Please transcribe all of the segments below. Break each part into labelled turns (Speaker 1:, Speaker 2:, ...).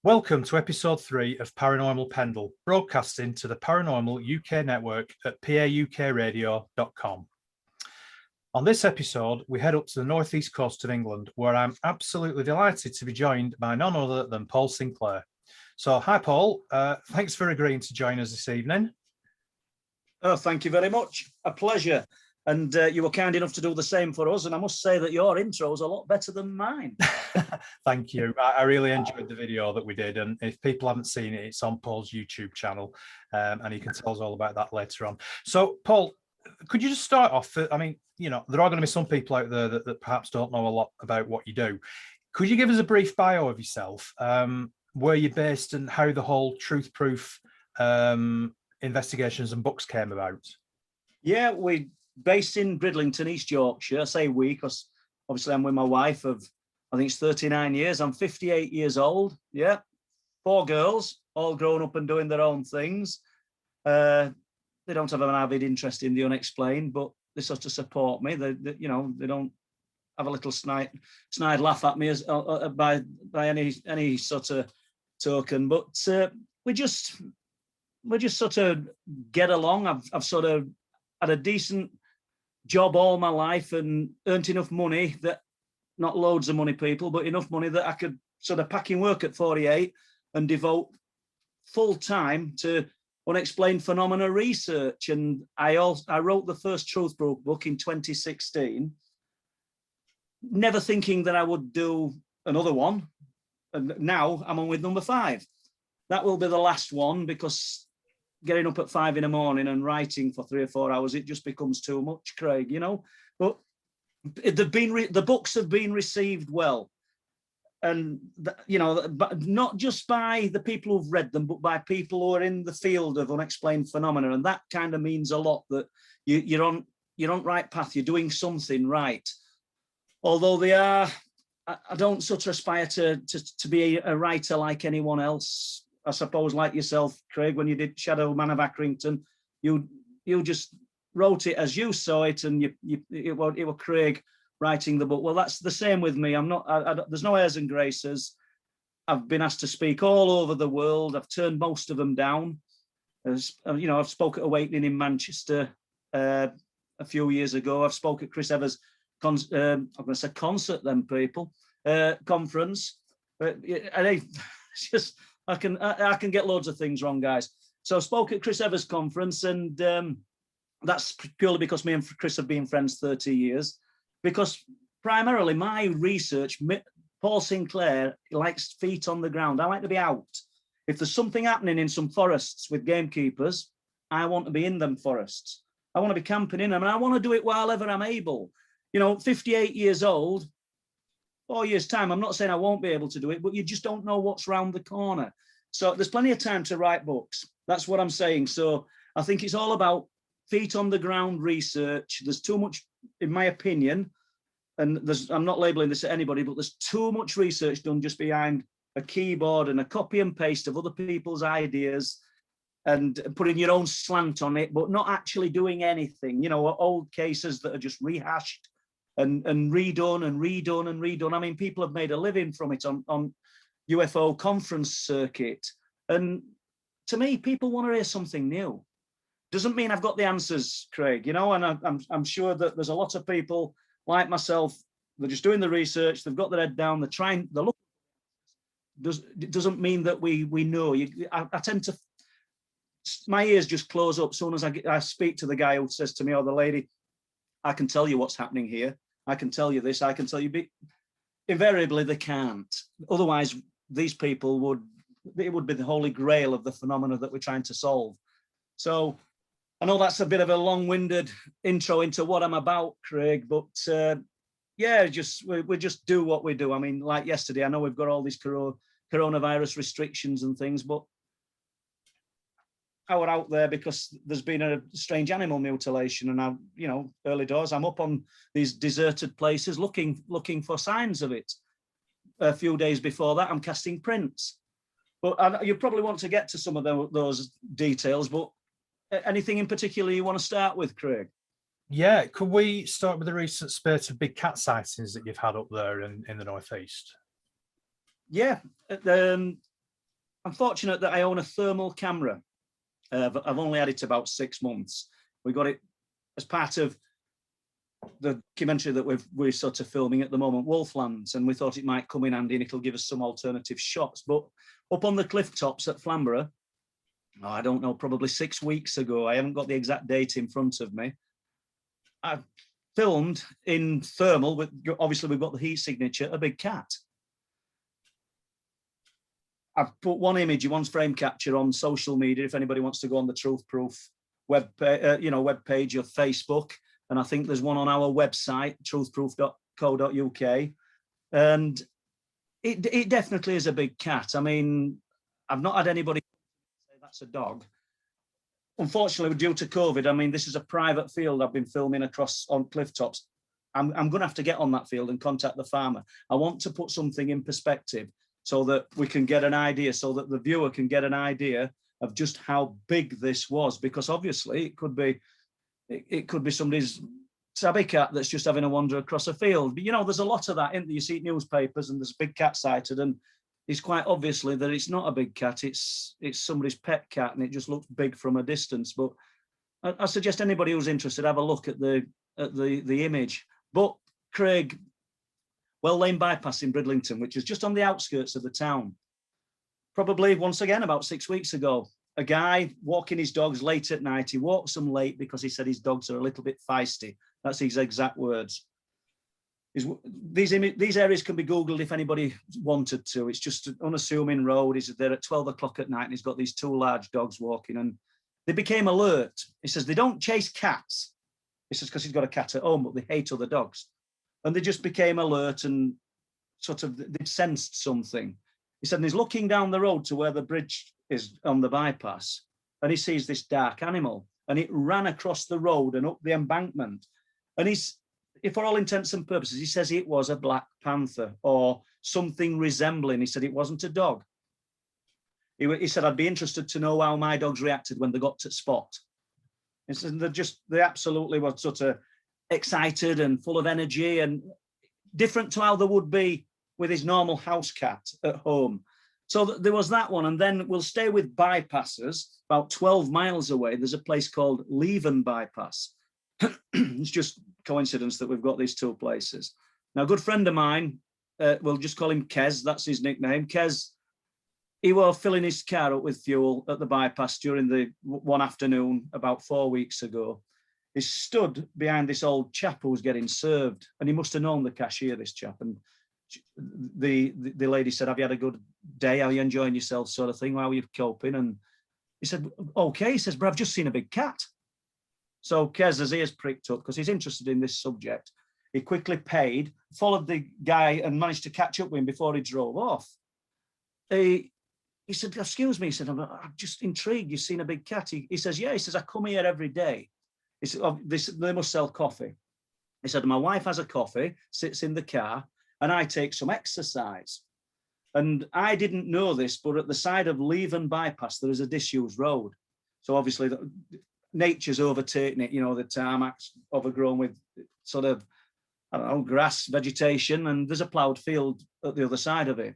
Speaker 1: Welcome to episode 3 of Paranormal Pendle, broadcasting to the Paranormal UK network at paukradio.com. On this episode, we head up to the northeast coast of England, where I'm absolutely delighted to be joined by none other than Paul Sinclair. So, hi, Paul. Thanks for agreeing to join us this evening.
Speaker 2: Oh, thank you very much. A pleasure. And you were kind enough to do the same for us. And I must say that your intro is a lot better than mine.
Speaker 1: Thank you. I really enjoyed the video that we did. And if people haven't seen it, it's on Paul's YouTube channel. And he can tell us all about that later on. So, Paul, could you just start off? I mean, you know, there are going to be some people out there that perhaps don't know a lot about what you do. Could you give us a brief bio of yourself, where you're based and how the whole Truth Proof investigations and books came about?
Speaker 2: Yeah, we're based in Bridlington, East Yorkshire. I say we because obviously I'm with my wife of, I think it's 39 years. I'm 58 years old. Yeah, 4 girls, all grown up and doing their own things. They don't have an avid interest in the unexplained, but they sort of support me. They don't have a little snide laugh at me as by any sort of token. But we just sort of get along. I've sort of had a decent job all my life and earned enough money that, not loads of money, people, but enough money that I could sort of pack in work at 48 and devote full time to unexplained phenomena research. And I wrote the first Truth Proof book in 2016, never thinking that I would do another one. And now I'm on with number 5. That will be the last one, because getting up at 5 in the morning and writing for 3 or 4 hours, it just becomes too much, Craig, you know. But the books have been received well, and but not just by the people who've read them, but by people who are in the field of unexplained phenomena, and that kind of means a lot. That you're on right path, you're doing something right. Although I don't sort of aspire to be a writer like anyone else. I suppose, like yourself, Craig, when you did Shadow Man of Accrington, you just wrote it as you saw it, and it were Craig writing the book. Well, that's the same with me. I'm not. There's no airs and graces. I've been asked to speak all over the world. I've turned most of them down. I've spoke at Awakening in Manchester a few years ago. I've spoke at Chris Evers' I'm going to say concert, then people conference. It's just. I can get loads of things wrong, guys. So I spoke at Chris Evers' conference, and that's purely because me and Chris have been friends 30 years. Because primarily my research, Paul Sinclair likes feet on the ground. I like to be out. If there's something happening in some forests with gamekeepers, I want to be in them forests. I want to be camping in them, and I want to do it while ever I'm able. 58 years old, 4 years' time, I'm not saying I won't be able to do it, but you just don't know what's round the corner. So there's plenty of time to write books. That's what I'm saying. So I think it's all about feet on the ground research. There's too much, in my opinion, and I'm not labeling this at anybody, but there's too much research done just behind a keyboard and a copy and paste of other people's ideas and putting your own slant on it, but not actually doing anything. Old cases that are just rehashed and redone and redone and redone. I mean, people have made a living from it on UFO conference circuit. And to me, people want to hear something new. Doesn't mean I've got the answers, Craig, and I'm sure that there's a lot of people like myself, they're just doing the research, they've got their head down, they're looking. Doesn't mean that we know. I tend to, my ears just close up as soon as I speak to the guy who says to me, or the lady, I can tell you what's happening here. I can tell you this, I can tell you. Invariably, they can't. Otherwise, these people it would be the holy grail of the phenomena that we're trying to solve. So I know that's a bit of a long-winded intro into what I'm about, Craig, but we just do what we do. I mean, like yesterday, I know we've got all these coronavirus restrictions and things, but I were out there because there's been a strange animal mutilation, and early doors, I'm up on these deserted places looking for signs of it. A few days before that, I'm casting prints. But you probably want to get to some of those details, but anything in particular you want to start with, Craig?
Speaker 1: Yeah, could we start with the recent spate of big cat sightings that you've had up there in the northeast?
Speaker 2: Yeah, I'm fortunate that I own a thermal camera. I've only had it about 6 months. We got it as part of the documentary that we're sort of filming at the moment, Wolflands, and we thought it might come in handy and it'll give us some alternative shots. But up on the cliff tops at Flamborough, I don't know, probably 6 weeks ago, I haven't got the exact date in front of me, I filmed in thermal, but obviously we've got the heat signature, a big cat. I've put one image, one's frame capture on social media, if anybody wants to go on the Truth Proof web page or Facebook. And I think there's one on our website, truthproof.co.uk. And it definitely is a big cat. I mean, I've not had anybody say that's a dog. Unfortunately, due to COVID, I mean, this is a private field I've been filming across on cliff tops. I'm going to have to get on that field and contact the farmer. I want to put something in perspective so that we can get an idea, so that the viewer can get an idea of just how big this was, because obviously it could be somebody's tabby cat that's just having a wander across a field. But, you know, there's a lot of that, isn't there? You see newspapers and there's a big cat sighted, and it's quite obviously that it's not a big cat, it's somebody's pet cat, and it just looks big from a distance. But I suggest anybody who's interested have a look at the image. But Craig, Well Lane bypass in Bridlington, which is just on the outskirts of the town, probably once again about 6 weeks ago, a guy walking his dogs late at night. He walks them late because he said his dogs are a little bit feisty. That's his exact words. These areas can be Googled if anybody wanted to. It's just an unassuming road. He's there at 12 o'clock at night and he's got these two large dogs walking, and they became alert. He says they don't chase cats. He says because he's got a cat at home, but they hate other dogs. And they just became alert and sort of they sensed something. He said, and he's looking down the road to where the bridge is on the bypass, and he sees this dark animal, and it ran across the road and up the embankment. And for all intents and purposes, he says it was a black panther or something resembling. He said it wasn't a dog. He said, I'd be interested to know how my dogs reacted when they got to spot. He said they absolutely were sort of excited and full of energy, and different to how they would be with his normal house cat at home. So there was that one. And then we'll stay with bypasses. About 12 miles away, there's a place called Leven Bypass. It's just coincidence that we've got these two places. Now, a good friend of mine, we'll just call him Kez, that's his nickname. Kez, he was filling his car up with fuel at the bypass during the one afternoon about 4 weeks ago. He stood behind this old chap who was getting served, and he must have known the cashier, this chap. And the lady said, have you had a good day? How are you enjoying yourself, sort of thing? How are you coping? And he said, okay. He says, but I've just seen a big cat. So Kez, his ears pricked up because he's interested in this subject. He quickly paid, followed the guy and managed to catch up with him before he drove off. He said, excuse me. He said, I'm just intrigued. You've seen a big cat? He says, yeah. He says, I come here every day. He said, they must sell coffee. He said, my wife has a coffee, sits in the car, and I take some exercise. And I didn't know this, but at the side of Leven Bypass, there is a disused road. So obviously nature's overtaken it, you know, the tarmac's overgrown with sort of, I don't know, grass, vegetation, and there's a ploughed field at the other side of it.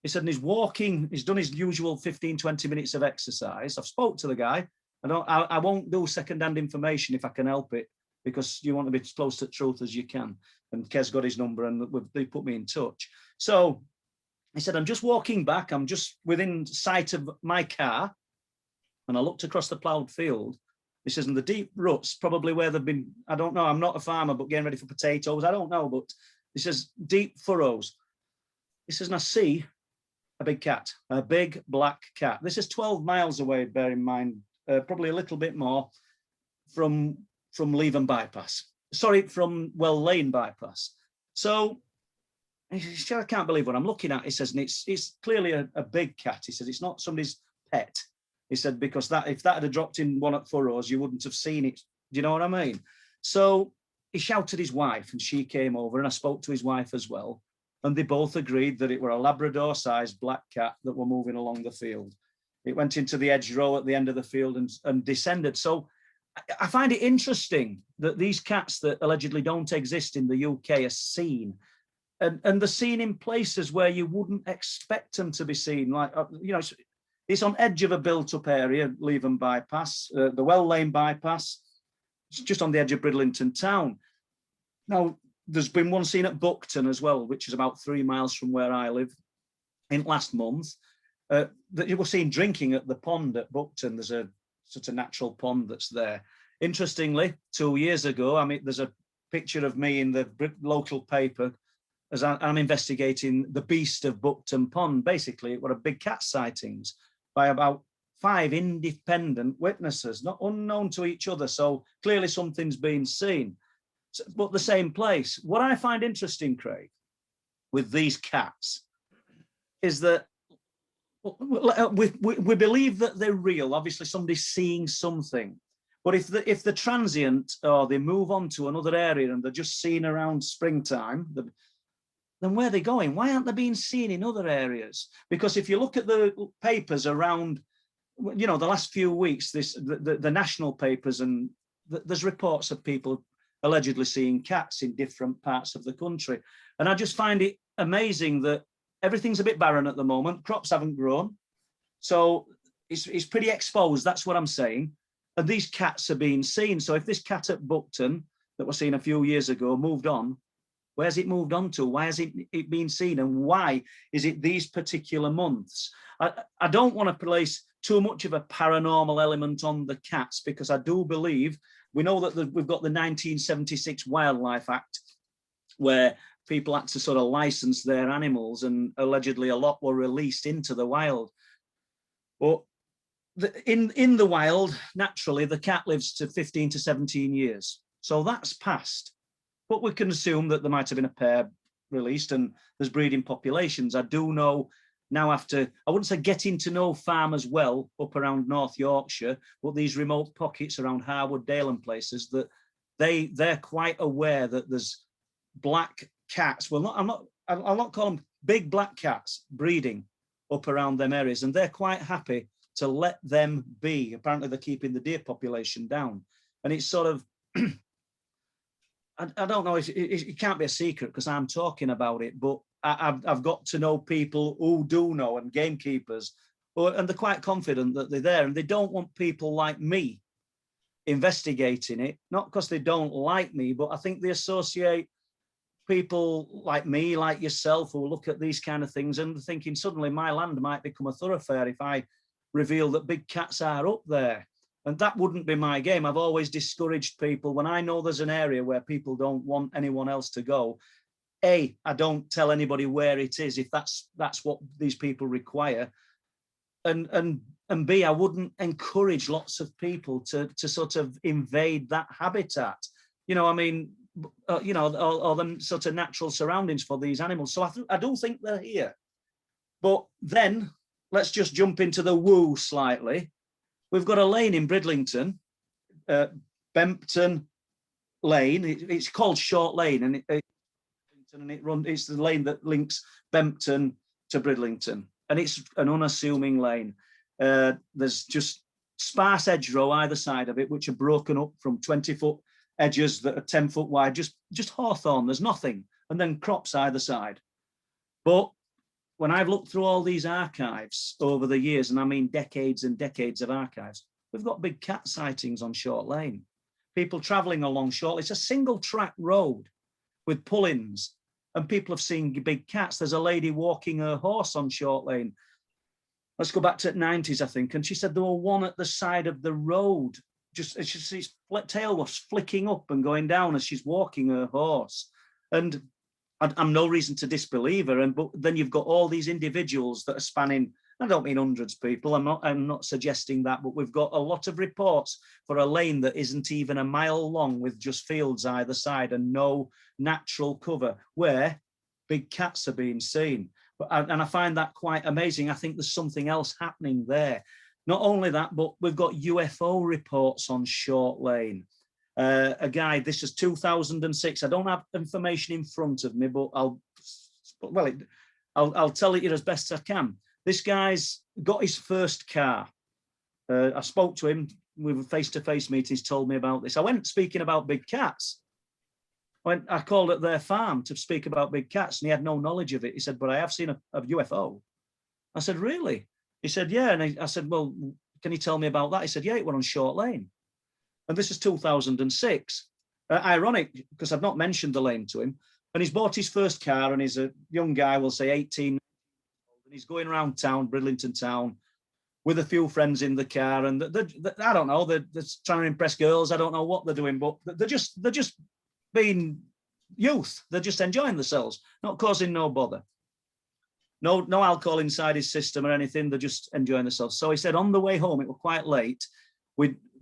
Speaker 2: He said, and he's walking, he's done his usual 15, 20 minutes of exercise. I've spoke to the guy. I won't do second-hand information if I can help it, because you want to be as close to truth as you can. And Kez got his number and they put me in touch. So he said, I'm just walking back. I'm just within sight of my car. And I looked across the ploughed field. He says, in the deep ruts, probably where they've been, I don't know, I'm not a farmer, but getting ready for potatoes. I don't know, but he says, deep furrows. He says, and I see a big cat, a big black cat. This is 12 miles away, bear in mind, probably a little bit more from Leven Bypass. Sorry, from Well Lane Bypass. So he said, I can't believe what I'm looking at. He says, and it's clearly a big cat. He said, it's not somebody's pet. He said, because if that had dropped in one at Furrows, you wouldn't have seen it. Do you know what I mean? So he shouted his wife, and she came over, and I spoke to his wife as well. And they both agreed that it were a Labrador-sized black cat that were moving along the field. It went into the edge row at the end of the field and descended. So I find it interesting that these cats that allegedly don't exist in the UK are seen. And they're seen in places where you wouldn't expect them to be seen. Like, you know, It's on edge of a built-up area, Leven bypass, the Well Lane bypass. It's just on the edge of Bridlington town. Now, there's been one seen at Buckton as well, which is about 3 miles from where I live, in last month. That you were seen drinking at the pond at Buckton. There's a sort of natural pond that's there. Interestingly, 2 years ago, I mean, there's a picture of me in the local paper as I'm investigating the beast of Buckton Pond. Basically, it were a big cat sightings by about 5 independent witnesses, not unknown to each other. So clearly something's been seen. But the same place. What I find interesting, Craig, with these cats is that we believe that they're real. Obviously, somebody's seeing something. But if the transient or they move on to another area and they're just seen around springtime, then where are they going? Why aren't they being seen in other areas? Because if you look at the papers around, you know, the last few weeks, the national papers, and there's reports of people allegedly seeing cats in different parts of the country. And I just find it amazing that everything's a bit barren at the moment. Crops haven't grown. So it's pretty exposed. That's what I'm saying. And these cats are being seen. So if this cat at Buckton that was seen a few years ago moved on, where's it moved on to? Why has it been seen? And why is it these particular months? I don't want to place too much of a paranormal element on the cats, because I do believe, we know that we've got the 1976 Wildlife Act, where people had to sort of license their animals, and allegedly a lot were released into the wild. But in the wild, naturally, the cat lives to 15 to 17 years. So that's passed. But we can assume that there might have been a pair released and there's breeding populations. I do know now, after, I wouldn't say getting to know farmers well up around North Yorkshire, but these remote pockets around Harwood, Dale and places, that they're quite aware that there's black cats. Well, I'll not call them big black cats breeding up around them areas, and they're quite happy to let them be. Apparently they're keeping the deer population down. And it's sort of, I don't know, it can't be a secret because I'm talking about it, but I've got to know people who do know, and gamekeepers, and they're quite confident that they're there, and they don't want people like me investigating it, not because they don't like me, but I think they associate people like me, like yourself, who look at these kind of things and thinking suddenly my land might become a thoroughfare if I reveal that big cats are up there. And that wouldn't be my game. I've always discouraged people when I know there's an area where people don't want anyone else to go. A, I don't tell anybody where it is if that's what these people require. And B, I wouldn't encourage lots of people to sort of invade that habitat. You know, I mean, you know, or them sort of natural surroundings for these animals. So I do think they're here. But then let's just jump into the woo slightly. We've got a lane in Bridlington, Bempton Lane. It's called Short Lane, and it's the lane that links Bempton to Bridlington, and it's an unassuming lane. There's just sparse hedgerow either side of it, which are broken up from 20-foot edges that are 10 foot wide, just hawthorn. There's nothing, and then crops either side. But when I've looked through all these archives over the years, and I mean decades and decades of archives, we've got big cat sightings on Short Lane. People travelling along Short Lane. It's a single track road with pull-ins, and people have seen big cats. There's a lady walking her horse on Short Lane. Let's go back to the 90s, I think. And she said there were one at the side of the road. Just its tail was flicking up and going down as she's walking her horse. And I'm no reason to disbelieve her. But then you've got all these individuals that are spanning, I don't mean hundreds of people, I'm not suggesting that, but we've got a lot of reports for a lane that isn't even a mile long with just fields either side and no natural cover where big cats are being seen. And I find that quite amazing. I think there's something else happening there. Not only that, but we've got UFO reports on Short Lane. A guy, this is 2006. I don't have information in front of me, but I'll tell it you as best I can. This guy's got his first car. I spoke to him with face-to-face meetings, told me about this. I went speaking about big cats. I called at their farm to speak about big cats, and he had no knowledge of it. He said, but I have seen a UFO. I said, really? He said, yeah. And I said, well, can you tell me about that? He said, yeah, it went on Short Lane. And this is 2006. Ironic, because I've not mentioned the lane to him. And he's bought his first car, and he's a young guy, we'll say 18, and he's going around town, Bridlington town, with a few friends in the car. And I don't know, they're trying to impress girls. I don't know what they're doing, but they're just being youth. They're just enjoying themselves, not causing no bother. No alcohol inside his system or anything. They're just enjoying themselves. So he said on the way home, it was quite late,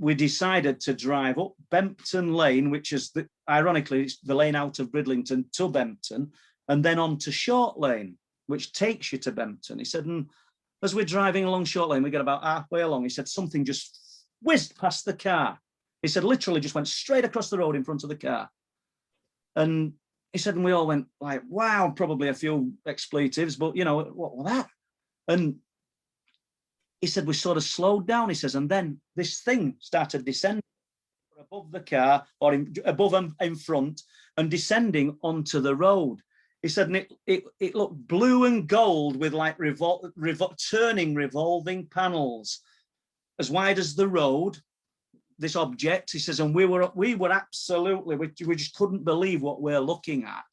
Speaker 2: we decided to drive up Bempton Lane, which is, ironically, it's the lane out of Bridlington to Bempton, and then on to Short Lane, which takes you to Bempton. He said, and as we're driving along Short Lane, we get about halfway along. He said, something just whizzed past the car. He said, literally just went straight across the road in front of the car. And he said, and we all went like, wow, probably a few expletives, but you know, what was that? And he said, we sort of slowed down, he says, and then this thing started descending above the car, or above and in front, and descending onto the road. He said, and it looked blue and gold with like turning revolving panels as wide as the road, this object. He says, and we were absolutely, we just couldn't believe what we're looking at.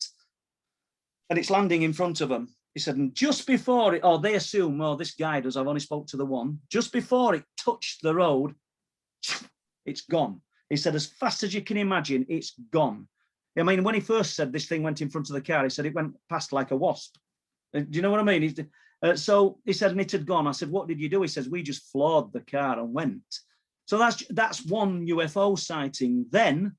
Speaker 2: And it's landing in front of them. He said, and just before it, or they assume, oh, this guy does, I've only spoke to the one, just before it touched the road, it's gone. He said, as fast as you can imagine, it's gone. I mean, when he first said this thing went in front of the car, he said it went past like a wasp. Do you know what I mean? So he said, and it had gone. I said, what did you do? He says, we just floored the car and went. So that's one UFO sighting. Then,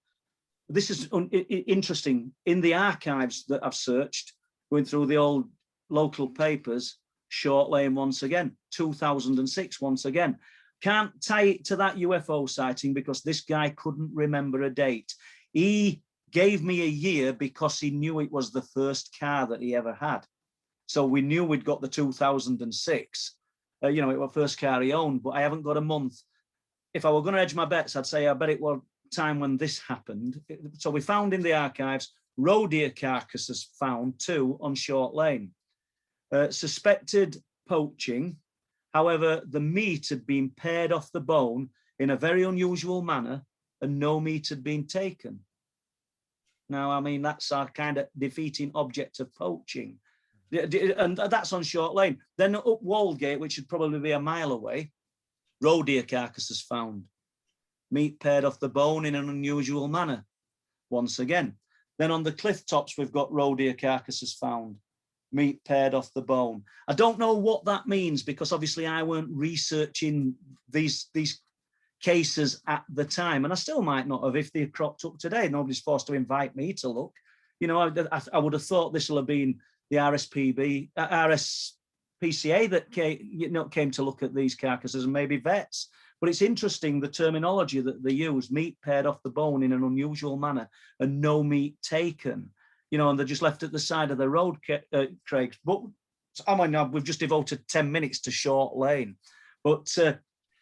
Speaker 2: this is interesting, in the archives that I've searched, going through the old local papers, Short Lane once again, 2006 once again. Can't tie it to that UFO sighting because this guy couldn't remember a date. He gave me a year because he knew it was the first car that he ever had. So we knew we'd got the 2006. You know, it was the first car he owned, but I haven't got a month. If I were going to edge my bets, I'd say I bet it was time when this happened. So we found in the archives, roe deer carcasses found 2 on Short Lane. Suspected poaching. However, the meat had been pared off the bone in a very unusual manner and no meat had been taken. Now, I mean, that's our kind of defeating object of poaching. And that's on Short Lane. Then up Waldgate, which would probably be a mile away, roe deer carcasses found. Meat pared off the bone in an unusual manner, once again. Then on the cliff tops, we've got roe deer carcasses found. Meat pared off the bone. I don't know what that means because obviously I weren't researching these cases at the time, and I still might not have if they cropped up today. Nobody's forced to invite me to look. You know, I would have thought this will have been the RSPCA that came to look at these carcasses, and maybe vets. But it's interesting the terminology that they use: meat pared off the bone in an unusual manner, and no meat taken. You know, and they're just left at the side of the road, Craig. But I mean, we've just devoted 10 minutes to Short Lane, but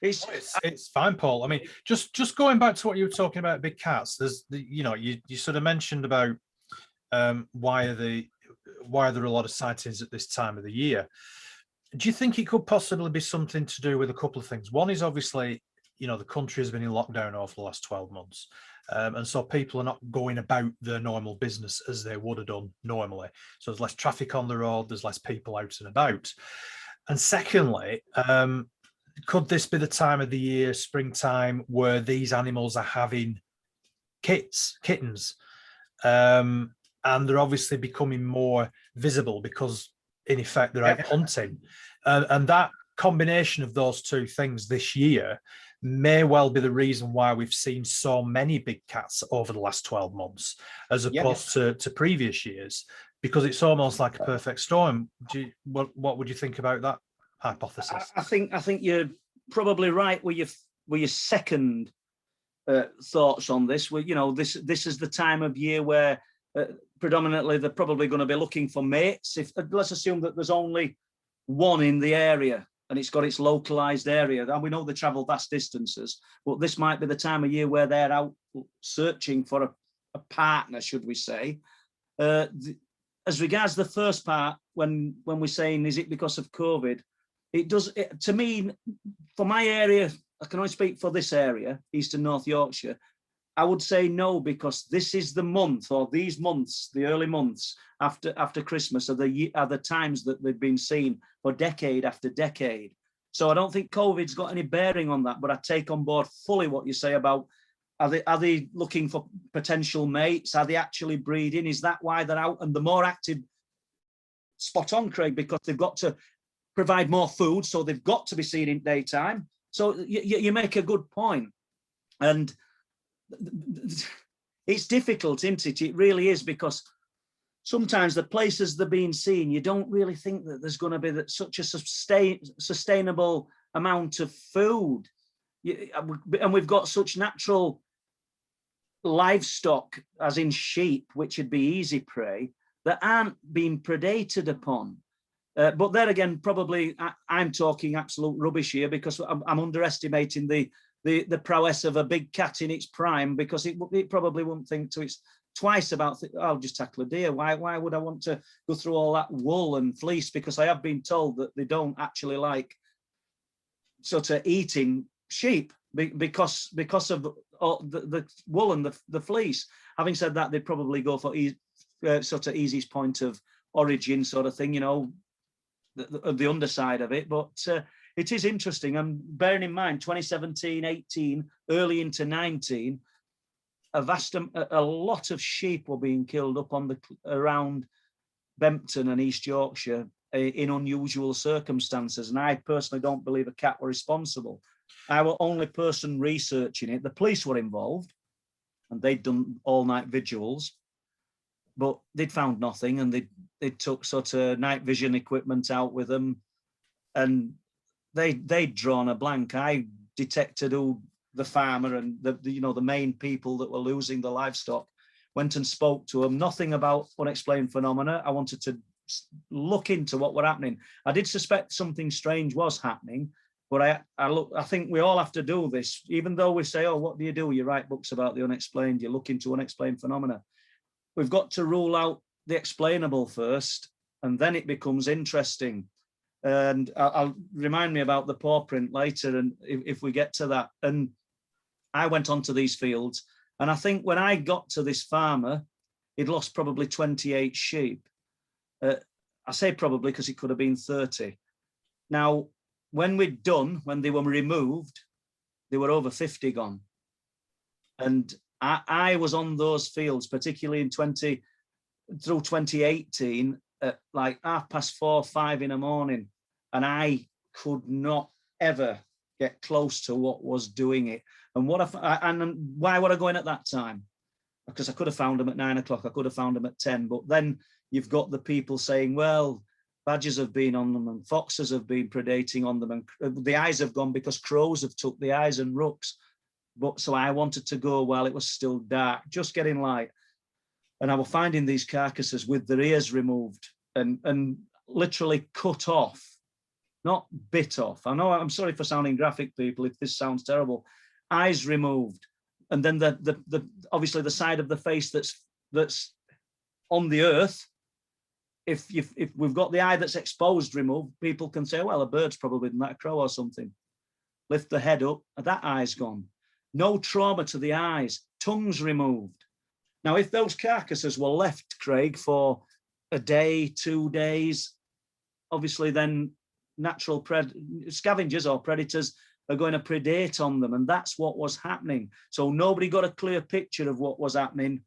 Speaker 1: it's fine, Paul. I mean, just going back to what you were talking about, big cats. There's, you know, you sort of mentioned about why are there a lot of sightings at this time of the year. Do you think it could possibly be something to do with a couple of things? One is obviously, you know, the country has been in lockdown over the last 12 months. And so people are not going about their normal business as they would have done normally. So there's less traffic on the road, there's less people out and about. And secondly, could this be the time of the year, springtime, where these animals are having kittens? And they're obviously becoming more visible because, in effect, they're out hunting. And that combination of those two things this year may well be the reason why we've seen so many big cats over the last 12 months, as opposed to previous years, because it's almost like a perfect storm. What would you think about that hypothesis?
Speaker 2: I think you're probably right with your second thoughts on this. You know, this is the time of year where predominantly they're probably going to be looking for mates. Let's assume that there's only one in the area, and it's got its localized area, and we know they travel vast distances, but this might be the time of year where they're out searching for a partner, should we say. As regards the first part, when we're saying, is it because of COVID? To me, for my area, I can only speak for this area, East and North Yorkshire, I would say no, because this is the month, or these months, the early months after Christmas, are the times that they've been seen for decade after decade. So I don't think COVID's got any bearing on that, but I take on board fully what you say about, are they looking for potential mates? Are they actually breeding? Is that why they're out? And the more active, spot on, Craig, because they've got to provide more food, so they've got to be seen in daytime. So you make a good point. And it's difficult, isn't it? It really is, because sometimes the places they're being seen, you don't really think that there's going to be such a sustainable amount of food. And we've got such natural livestock, as in sheep, which would be easy prey, that aren't being predated upon. But there again, probably I'm talking absolute rubbish here, because I'm underestimating the prowess of a big cat in its prime, because it probably wouldn't think twice about, I'll just tackle a deer. Why would I want to go through all that wool and fleece? Because I have been told that they don't actually like sort of eating sheep because of the wool and the fleece. Having said that, they'd probably go for sort of easiest point of origin sort of thing, you know, the underside of it. But it is interesting. And bearing in mind, 2017, 18, early into 19, a lot of sheep were being killed up on around Bempton and East Yorkshire in unusual circumstances. And I personally don't believe a cat were responsible. I was only person researching it. The police were involved, and they'd done all-night vigils, but they'd found nothing, and they took sort of night vision equipment out with them, and they'd drawn a blank. I detected who the farmer and the main people that were losing the livestock, went and spoke to them. Nothing about unexplained phenomena. I wanted to look into what were happening. I did suspect something strange was happening, but I think we all have to do this, even though we say, oh, what do? You write books about the unexplained, you look into unexplained phenomena. We've got to rule out the explainable first, and then it becomes interesting. And I'll remind me about the paw print later, and if we get to that. And I went onto these fields, and I think when I got to this farmer, he'd lost probably 28 sheep. I say probably because it could have been 30. Now, when they were removed, they were over 50 gone. And I was on those fields, particularly through 2018, at like 4:30, 5 in the morning, and I could not ever get close to what was doing it. And why were I going at that time? Because I could have found them at 9 o'clock, I could have found them at 10. But then you've got the people saying, well, badgers have been on them and foxes have been predating on them, and the eyes have gone because crows have took the eyes and rooks. But so I wanted to go while it was still dark, just getting light. And I was finding these carcasses with their ears removed and literally cut off, not bit off. I know, I'm sorry for sounding graphic, people, if this sounds terrible. Eyes removed. And then the obviously the side of the face that's on the earth. If we've got the eye that's exposed removed, people can say, well, a bird's probably not a crow or something. Lift the head up, that eye's gone. No trauma to the eyes, tongues removed. Now, if those carcasses were left, Craig, for a day, 2 days, obviously then natural scavengers or predators are going to predate on them. And that's what was happening. So nobody got a clear picture of what was happening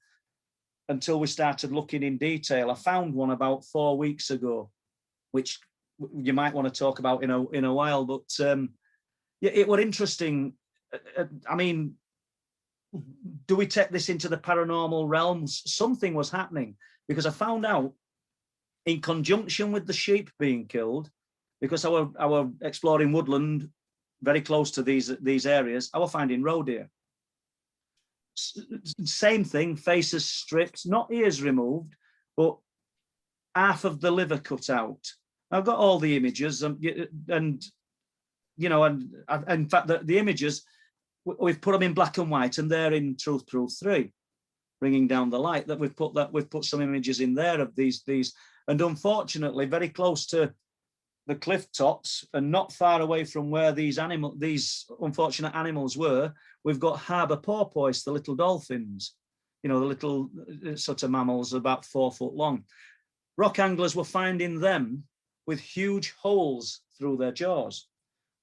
Speaker 2: until we started looking in detail. I found one about 4 weeks ago, which you might want to talk about in a while, but yeah, it was interesting. I mean, do we take this into the paranormal realms? Something was happening, because I found out in conjunction with the sheep being killed, because I were exploring woodland very close to these areas, I was finding roe deer. Same thing, faces stripped, not ears removed, but half of the liver cut out. I've got all the images, and you know, and in fact, the images, we've put them in black and white, and they're in Truth Proof 3, bringing down the light. That we've put some images in there of these, and unfortunately, very close to the cliff tops, and not far away from where these unfortunate animals were, we've got harbour porpoise, the little dolphins, you know, the little sort of mammals about 4 foot long. Rock anglers were finding them with huge holes through their jaws,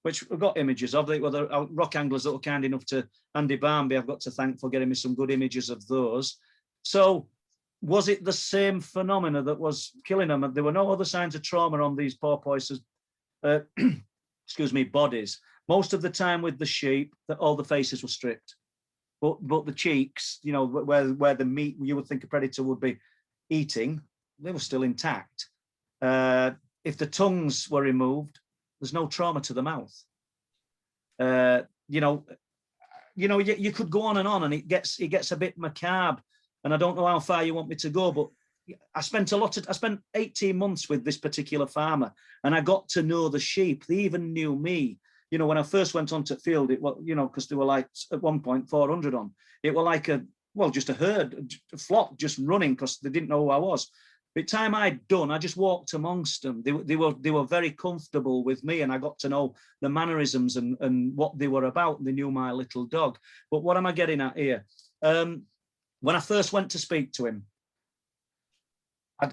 Speaker 2: which we've got images of. They were the rock anglers that were kind enough to, Andy Barnby, I've got to thank for getting me some good images of those. So was it the same phenomena that was killing them? There were no other signs of trauma on these porpoises, excuse me, bodies. Most of the time with the sheep, all the faces were stripped. But the cheeks, you know, where the meat you would think a predator would be eating, they were still intact. If the tongues were removed, there's no trauma to the mouth. You could go on, and it gets a bit macabre. And I don't know how far you want me to go, but I spent 18 months with this particular farmer, and I got to know the sheep. They even knew me. You know, when I first went onto the field, it was, you know, because they were like at one point 400 on. It were like just a herd, a flock just running because they didn't know who I was. By the time I'd done, I just walked amongst them. They were very comfortable with me, and I got to know the mannerisms and what they were about. They knew my little dog. But what am I getting at here? When I first went to speak to him,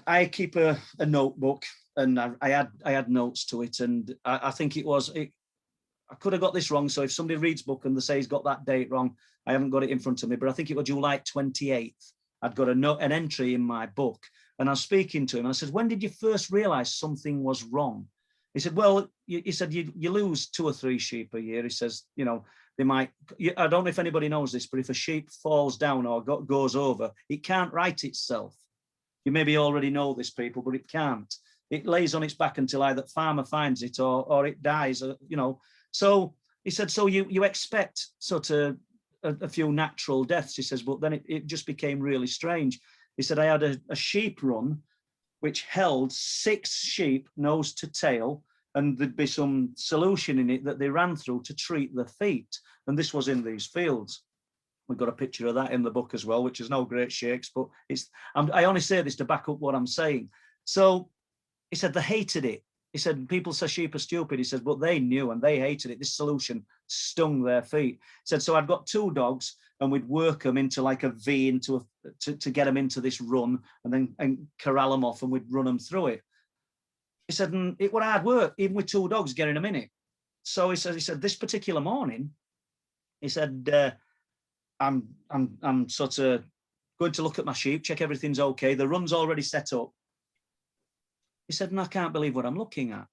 Speaker 2: I keep a notebook, and I had notes to it, and I think I could have got this wrong. So if somebody reads book and they say he's got that date wrong, I haven't got it in front of me, but I think it was July 28th. I'd got an entry in my book, and I was speaking to him. I said, when did you first realize something was wrong? He said, well, he said, you lose 2 or 3 sheep a year. He says, you know, they might, I don't know if anybody knows this, but if a sheep falls down or goes over, it can't right itself. You maybe already know this, people, but it can't. It lays on its back until either farmer finds it or it dies, you know. So he said, so you expect sort of a few natural deaths. He says, but then it just became really strange. He said, I had a sheep run which held 6 sheep nose to tail, and there'd be some solution in it that they ran through to treat the feet. And this was in these fields. We've got a picture of that in the book as well, which is no great shakes, but I only say this to back up what I'm saying. So he said they hated it. He said, people say sheep are stupid. He says, but they knew and they hated it. This solution stung their feet. He said, so I'd got 2 dogs, and we'd work them into like a V to get them into this run, and corral them off, and we'd run them through it. He said, and it was hard work, even with 2 dogs getting them in it. So he said, this particular morning, he said, I'm sort of going to look at my sheep, check everything's okay. The run's already set up. He said, and I can't believe what I'm looking at.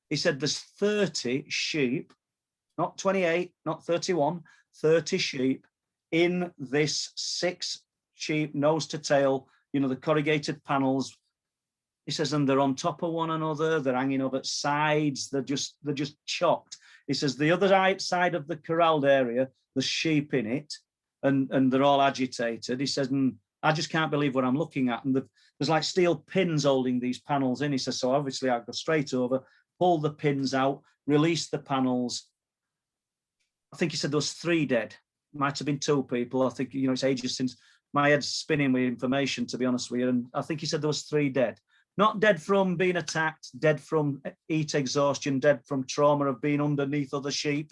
Speaker 2: He said, there's 30 sheep, not 28, not 31, 30 sheep in this 6 sheep nose to tail, you know, the corrugated panels. He says, and they're on top of one another. They're hanging over sides. They're just chopped. He says, the other side of the corralled area, there's sheep in it, and they're all agitated. He says, and I just can't believe what I'm looking at. And there's like steel pins holding these panels in. He says, so obviously I go straight over, pull the pins out, release the panels. I think he said there was 3 dead. Might have been 2 people. I think, you know, it's ages since my head's spinning with information, to be honest with you. And I think he said there was 3 dead. Not dead from being attacked, dead from heat exhaustion, dead from trauma of being underneath other sheep.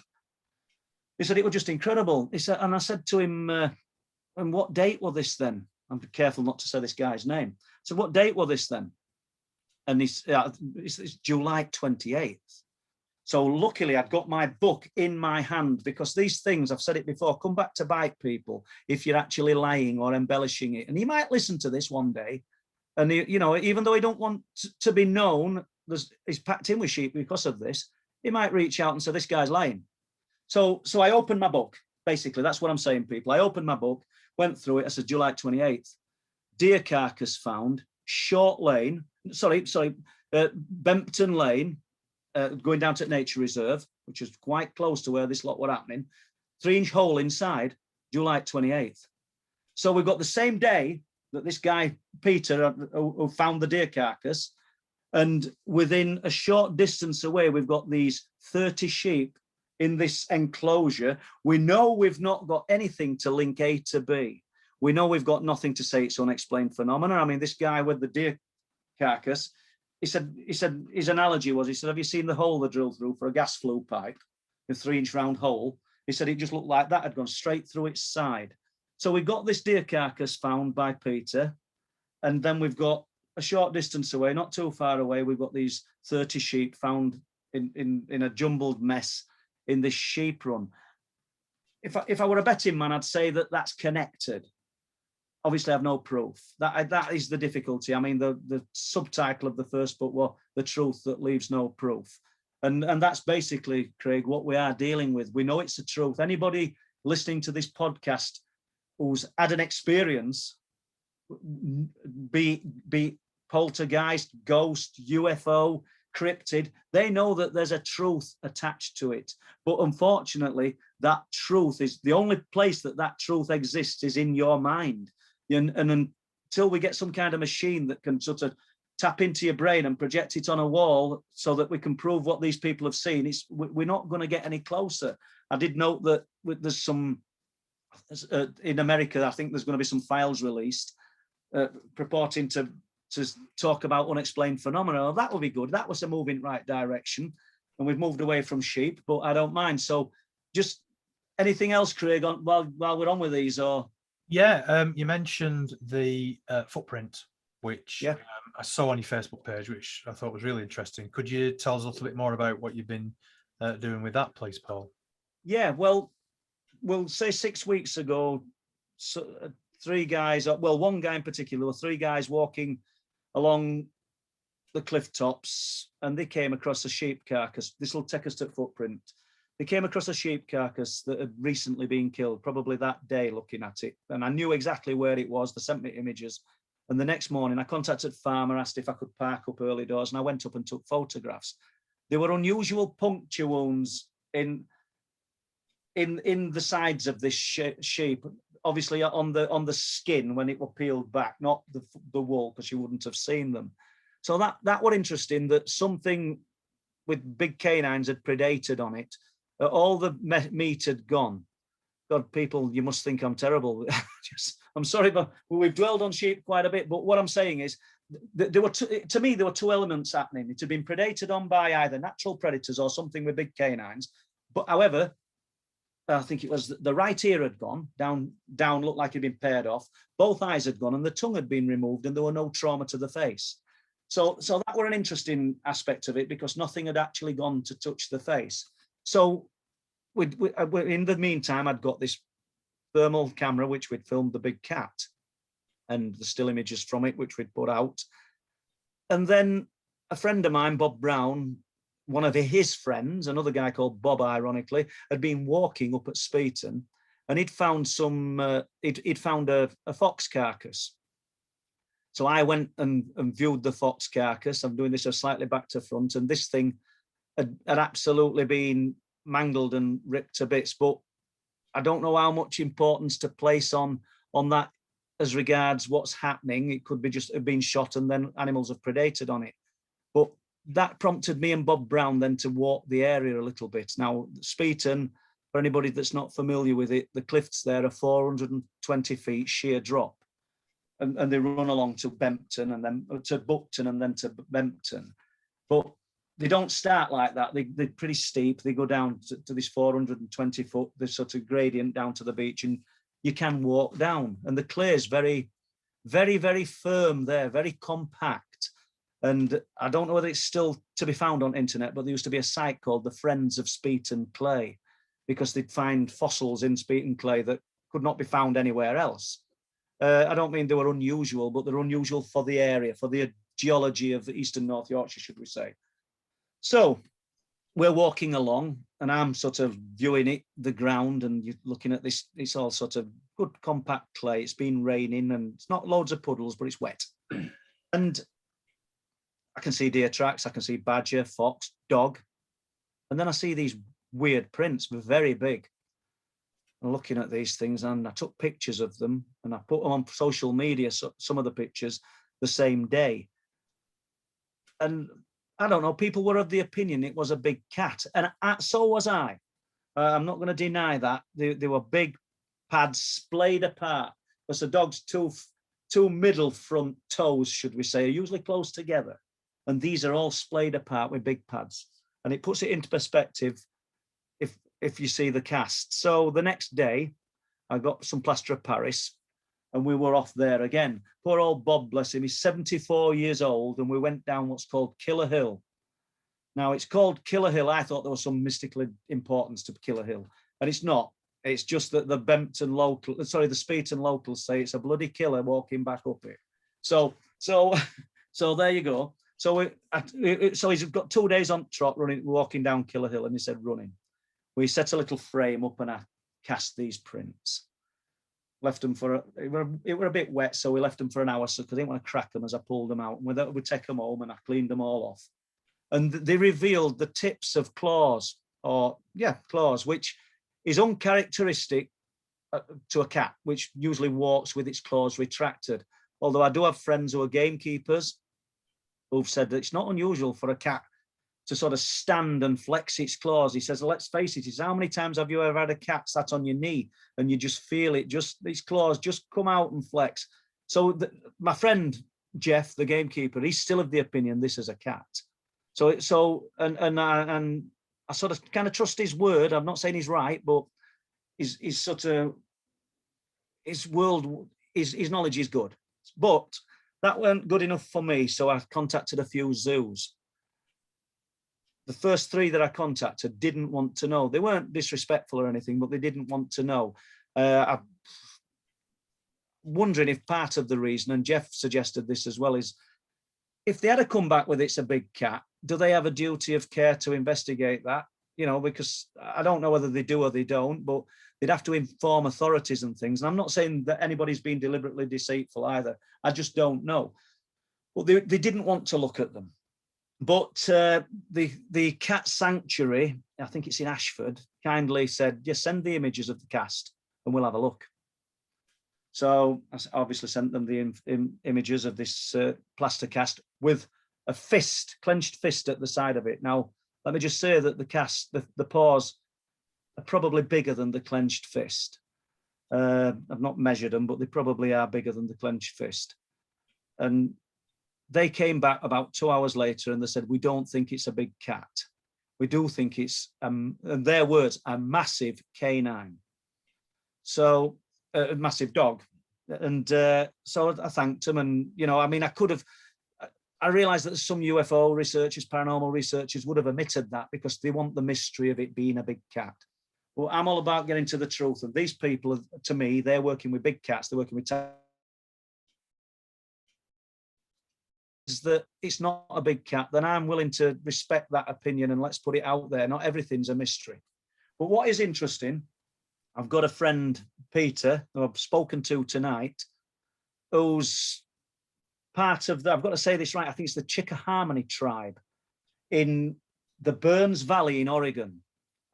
Speaker 2: He said it was just incredible. He said, and I said to him, and what date was this then? I'm careful not to say this guy's name. So what date was this then? And it's July 28th. So luckily I'd got my book in my hand, because these things, I've said it before, come back to bite people if you're actually lying or embellishing it. And he might listen to this one day. And, you know, even though he don't want to be known, he's packed in with sheep because of this, he might reach out and say, this guy's lying. So I opened my book. Basically, that's what I'm saying, people. I opened my book, went through it. I said, July 28th, deer carcass found, Bempton Lane, going down to Nature Reserve, which is quite close to where this lot were happening, 3-inch hole inside, July 28th. So we've got the same day that this guy, Peter, who found the deer carcass, and within a short distance away, we've got these 30 sheep in this enclosure. We know we've not got anything to link A to B. We know we've got nothing to say it's unexplained phenomena. I mean, this guy with the deer carcass, he said his analogy was, he said, have you seen the hole they drilled through for a gas flue pipe, a 3-inch round hole? He said it just looked like that had gone straight through its side. So we got this deer carcass found by Peter, and then we've got a short distance away, not too far away, we've got these 30 sheep found in a jumbled mess in this sheep run. If I were a betting man, I'd say that that's connected. Obviously, I have no proof. That is the difficulty. I mean, the subtitle of the first book was "The Truth That Leaves No Proof," and that's basically, Craig, what we are dealing with. We know it's the truth. Anybody listening to this podcast who's had an experience, be poltergeist, ghost, UFO, cryptid, they know that there's a truth attached to it. But unfortunately, that truth is the only place that truth exists is in your mind. And until we get some kind of machine that can sort of tap into your brain and project it on a wall so that we can prove what these people have seen, we're not going to get any closer. I did note that there's some, in America, I think there's going to be some files released purporting to talk about unexplained phenomena. Well, that would be good. That was a move in the right direction. And we've moved away from sheep, but I don't mind. So just anything else, Craig, while we're on with these? Or
Speaker 1: Yeah, you mentioned the footprint, which I saw on your Facebook page, which I thought was really interesting. Could you tell us a little bit more about what you've been doing with that, please, Paul?
Speaker 2: Yeah, well, we'll say 6 weeks ago, three guys, well, one guy in particular, 3 guys walking along the cliff tops, and they came across a sheep carcass. This will take us to footprint. They came across a sheep carcass that had recently been killed, probably that day, looking at it. And I knew exactly where it was. They sent me images. And the next morning, I contacted farmer, asked if I could park up early doors, and I went up and took photographs. There were unusual puncture wounds in the sides of this sheep, obviously on the skin when it were peeled back, not the wool, because you wouldn't have seen them. So that were interesting, that something with big canines had predated on it. All the meat had gone. God, people, you must think I'm terrible. I'm sorry, but we've dwelled on sheep quite a bit. But what I'm saying is, there were to me, there were 2 elements happening. It had been predated on by either natural predators or something with big canines. But however, I think it was the right ear had gone down, looked like it had been pared off. Both eyes had gone, and the tongue had been removed, and there were no trauma to the face. So that were an interesting aspect of it, because nothing had actually gone to touch the face. So in the meantime, I'd got this thermal camera, which we'd filmed the big cat and the still images from it, which we'd put out. And then a friend of mine, Bob Brown, one of his friends, another guy called Bob, ironically, had been walking up at Speeton, and he'd found he'd found a fox carcass. So I went and viewed the fox carcass. I'm doing this slightly back to front, and this thing had absolutely been mangled and ripped to bits. But I don't know how much importance to place on that as regards what's happening. It could be just have been shot and then animals have predated on it. But that prompted me and Bob Brown then to walk the area a little bit. Now, Speeton, for anybody that's not familiar with it, the cliffs there are 420 feet sheer drop. And they run along to Bempton and then to Buckton and then to Bempton. But they don't start like that. They're pretty steep. They go down to this 420 foot, this sort of gradient down to the beach, and you can walk down. And the clay is very, very, very firm there, very compact. And I don't know whether it's still to be found on internet, but there used to be a site called the Friends of Speeton Clay, because they'd find fossils in Speeton clay that could not be found anywhere else. I don't mean they were unusual, but they're unusual for the area, for the geology of eastern North Yorkshire, should we say. So we're walking along, and I'm sort of viewing it, the ground, and you're looking at this. It's all sort of good compact clay. It's been raining, and it's not loads of puddles, but it's wet. And I can see deer tracks. I can see badger, fox, dog. And then I see these weird prints, very big. I'm looking at these things, and I took pictures of them, and I put them on social media, so some of the pictures, the same day. And I don't know, people were of the opinion it was a big cat, and so was I. I'm not going to deny that. They were big pads splayed apart, because the dog's two middle front toes, should we say, are usually close together. And these are all splayed apart with big pads. And it puts it into perspective if you see the cast. So the next day, I got some plaster of Paris and we were off there again. Poor old Bob, bless him, he's 74 years old, and we went down what's called Killer Hill. Now, it's called Killer Hill. I thought there was some mystical importance to Killer Hill, and it's not. It's just that the Speeton locals say it's a bloody killer walking back up it. So there you go. So he's got 2 days on trot walking down Killer Hill, and he said running. We set a little frame up and I cast these prints. Left them it were a bit wet, so we left them for an hour, so because I didn't want to crack them as I pulled them out. And we take them home and I cleaned them all off. And they revealed the tips of claws, which is uncharacteristic to a cat, which usually walks with its claws retracted. Although I do have friends who are gamekeepers who've said that it's not unusual for a cat to sort of stand and flex its claws. He says, let's face it, how many times have you ever had a cat sat on your knee and you just feel it, its claws just come out and flex? So my friend, Jeff, the gamekeeper, he's still of the opinion this is a cat. I sort of kind of trust his word. I'm not saying he's right, but his knowledge is good. But that weren't good enough for me, so I contacted a few zoos. The first 3 that I contacted didn't want to know. They weren't disrespectful or anything, but they didn't want to know. I'm wondering if part of the reason, and Jeff suggested this as well, is if they had to come back with it's a big cat, do they have a duty of care to investigate that? You know, because I don't know whether they do or they don't, but they'd have to inform authorities and things. And I'm not saying that anybody's been deliberately deceitful either. I just don't know. But they didn't want to look at them. But the cat sanctuary, I think it's in Ashford, kindly said, yes, send the images of the cast and we'll have a look. So I obviously sent them the images of this plaster cast with a clenched fist at the side of it. Now, let me just say that the cast, the paws are probably bigger than the clenched fist. I've not measured them, but they probably are bigger than the clenched fist. And they came back about 2 hours later and they said, we don't think it's a big cat. We do think it's, in their words, a massive canine. So a massive dog. And so I thanked them. And, you know, I mean, I realized that some UFO researchers, paranormal researchers would have omitted that because they want the mystery of it being a big cat. Well, I'm all about getting to the truth. And these people, to me, they're working with big cats. They're working with that it's not a big cat, then I'm willing to respect that opinion and let's put it out there. Not everything's a mystery. But what is interesting, I've got a friend, Peter, who I've spoken to tonight, who's part of the, I've got to say this right, I think it's the Chickahominy tribe in the Burns Valley in Oregon.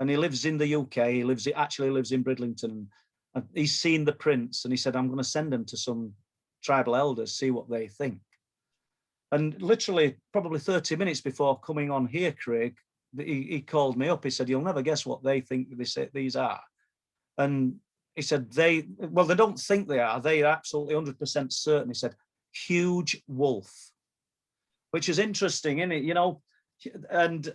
Speaker 2: And he lives in the UK. He actually lives in Bridlington. And he's seen the prints and he said, I'm going to send them to some tribal elders, see what they think. And literally, probably 30 minutes before coming on here, Craig, he called me up. He said, you'll never guess what they think these are. And he said, they don't think they are. They are absolutely 100% certain. He said, huge wolf, which is interesting, isn't it? You know, and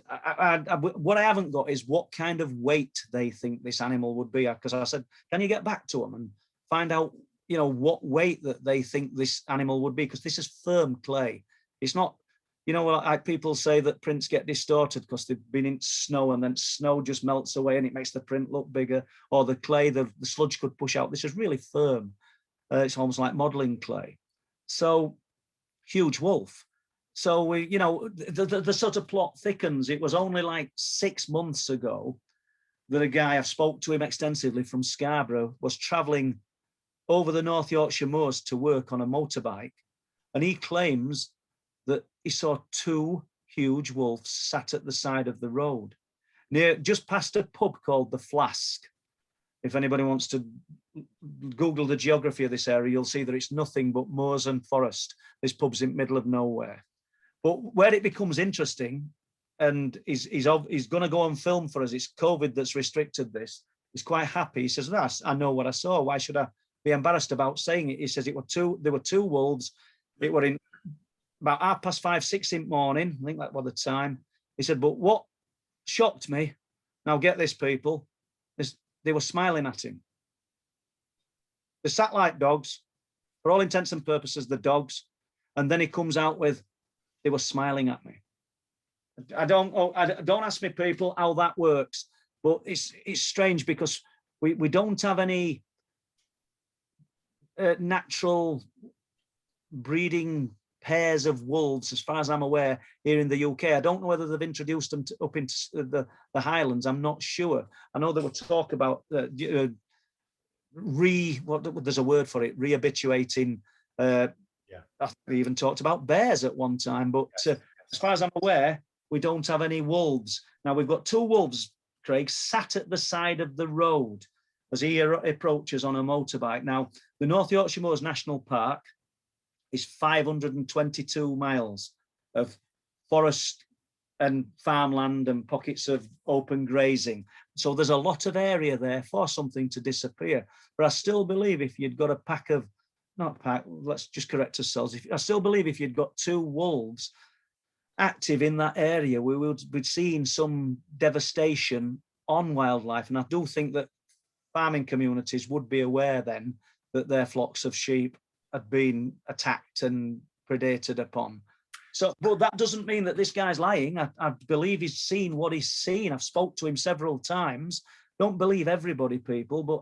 Speaker 2: what I haven't got is what kind of weight they think this animal would be. Because I said, can you get back to them and find out, you know, what weight that they think this animal would be? Because this is firm clay. It's not, you know, like people say that prints get distorted because they've been in snow and then snow just melts away and it makes the print look bigger, or the clay, the sludge could push out. This is really firm. It's almost like modeling clay. So huge wolf. So we, you know, the sort of plot thickens. It was only like 6 months ago that a guy, I've spoke to him extensively from Scarborough, was traveling over the North Yorkshire moors to work on a motorbike. And he claims that he saw 2 huge wolves sat at the side of the road, just past a pub called the Flask. If anybody wants to Google the geography of this area, you'll see that it's nothing but moors and forest. This pub's in the middle of nowhere. But where it becomes interesting, and he's going to go on film for us, it's COVID that's restricted this. He's quite happy. He says, I know what I saw. Why should I be embarrassed about saying it? He says there were two wolves. It were in about 5:30, 6 in the morning, I think that was the time. He said, but what shocked me, now get this, people, is they were smiling at him. The satellite dogs, for all intents and purposes, the dogs, and then he comes out with, they were smiling at me. Don't ask me, people, how that works, but it's strange because we don't have any natural breeding pairs of wolves, as far as I'm aware, here in the UK. I don't know whether they've introduced them up into the Highlands. I'm not sure. I know there were talk about there's a word for it, rehabituating. I think we even talked about bears at one time, but as far as I'm aware, we don't have any wolves. Now, we've got 2 wolves, Craig, sat at the side of the road as he approaches on a motorbike. Now, the North Yorkshire Moors National Park is 522 miles of forest and farmland and pockets of open grazing. So there's a lot of area there for something to disappear. But I still believe if you'd got a pack of, let's just correct ourselves. I still believe if you'd got 2 wolves active in that area, we would be seeing some devastation on wildlife. And I do think that farming communities would be aware then that their flocks of sheep had been attacked and predated upon. So, but that doesn't mean that this guy's lying. I believe he's seen what he's seen. I've spoke to him several times. Don't believe everybody, people, but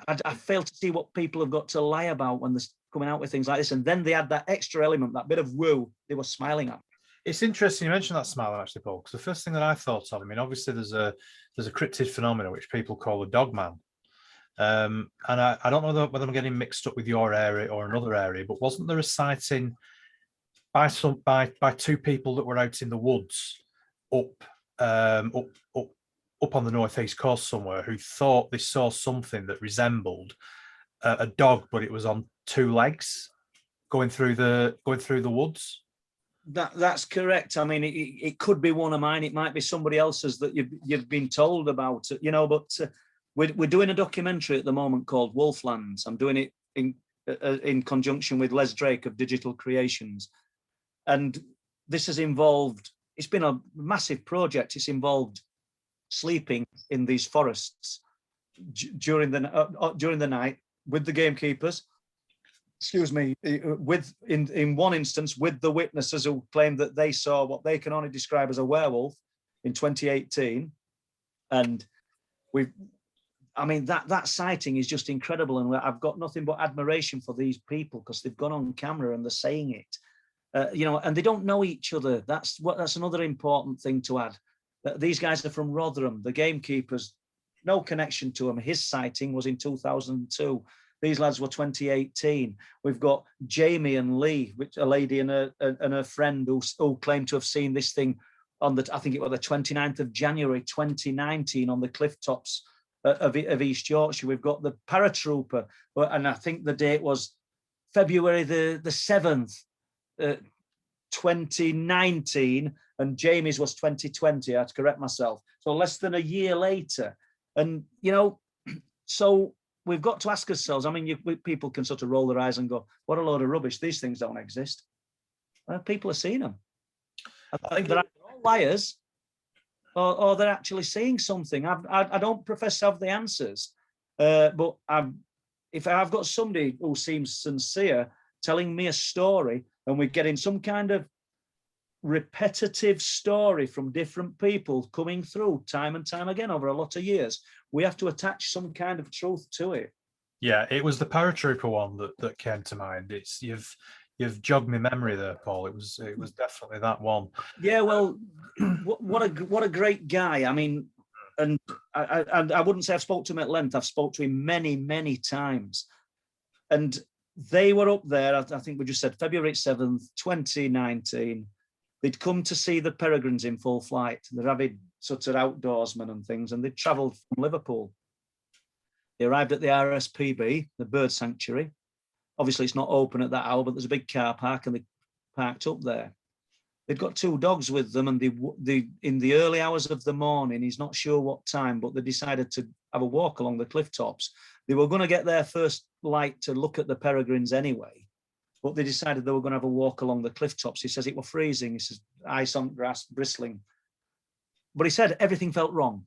Speaker 2: I fail to see what people have got to lie about when they're coming out with things like this. And then they had that extra element, that bit of woo, they were smiling at.
Speaker 1: It's interesting you mentioned that smiling, actually, Paul, because the first thing that I thought of, I mean, obviously there's a cryptid phenomenon which people call the dog man. And I don't know whether I'm getting mixed up with your area or another area, but wasn't there a sighting by 2 people that were out in the woods up on the northeast coast somewhere, who thought they saw something that resembled a dog, but it was on 2 legs going through the woods?
Speaker 2: That's correct. I mean, it could be one of mine. It might be somebody else's that you've been told about, but we're doing a documentary at the moment called Wolflands. I'm doing it in conjunction with Les Drake of Digital Creations. And this has involved, it's been a massive project. It's involved sleeping in these forests during the night with the gamekeepers, in one instance with the witnesses who claimed that they saw what they can only describe as a werewolf in 2018. And that sighting is just incredible, and I've got nothing but admiration for these people because they've gone on camera and they're saying it, and they don't know each other. That's another important thing to add. These guys are from Rotherham. The gamekeepers, no connection to them. His sighting was in 2002. These lads were 2018. We've got Jamie and Lee, a lady and her friend who claimed to have seen this thing on I think it was the 29th of January 2019 on the cliff tops of East Yorkshire. We've got the paratrooper, and I think the date was February the 7th, 2019, and Jamie's was 2020. I had to correct myself. So less than a year later. And, so we've got to ask ourselves, I mean, people can sort of roll their eyes and go, what a load of rubbish. These things don't exist. Well, people are seeing them. I think they're all liars, or they're actually seeing something. I don't profess to have the answers, but if I've got somebody who seems sincere telling me a story, and we're getting some kind of repetitive story from different people coming through time and time again over a lot of years, we have to attach some kind of truth to it.
Speaker 1: Yeah, it was the paratrooper one that came to mind. You've jogged my memory there, Paul. It was definitely that one.
Speaker 2: Yeah, well, what a great guy. I mean, and I wouldn't say I've spoke to him at length. I've spoke to him many, many times. And they were up there, I think we just said February 7th, 2019. They'd come to see the peregrines in full flight. They're avid sort of outdoorsmen and things, and they'd travelled from Liverpool. They arrived at the RSPB, the bird sanctuary. Obviously, it's not open at that hour, but there's a big car park, and they parked up there. They'd got 2 dogs with them, and they in the early hours of the morning, he's not sure what time, but they decided to have a walk along the cliff tops. They were going to get their first light to look at the peregrines anyway. but they decided they were going to have a walk along the cliff tops. He says it was freezing. He says ice on grass, bristling. But he said everything felt wrong.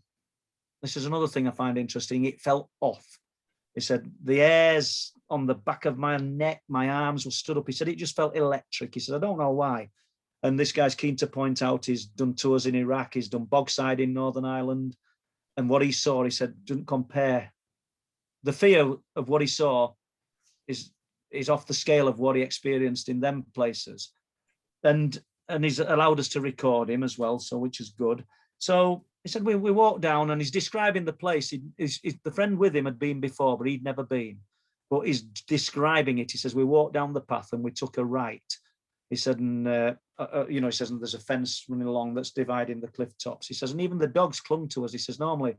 Speaker 2: This is another thing I find interesting. It felt off. He said the hairs on the back of my neck, my arms were stood up. He said it just felt electric. He said, I don't know why. And this guy's keen to point out he's done tours in Iraq, he's done bogside in Northern Ireland. And what he saw, he said, doesn't compare. The fear of what he saw is off the scale of what he experienced in them places. And he's allowed us to record him as well, so which is good. So he said, we walked down and he's describing the place. The friend with him had been before, but he'd never been. But he's describing it. He says, we walked down the path and we took a right. He said, and, he says, and there's a fence running along that's dividing the cliff tops. He says, and even the dogs clung to us. He says, normally,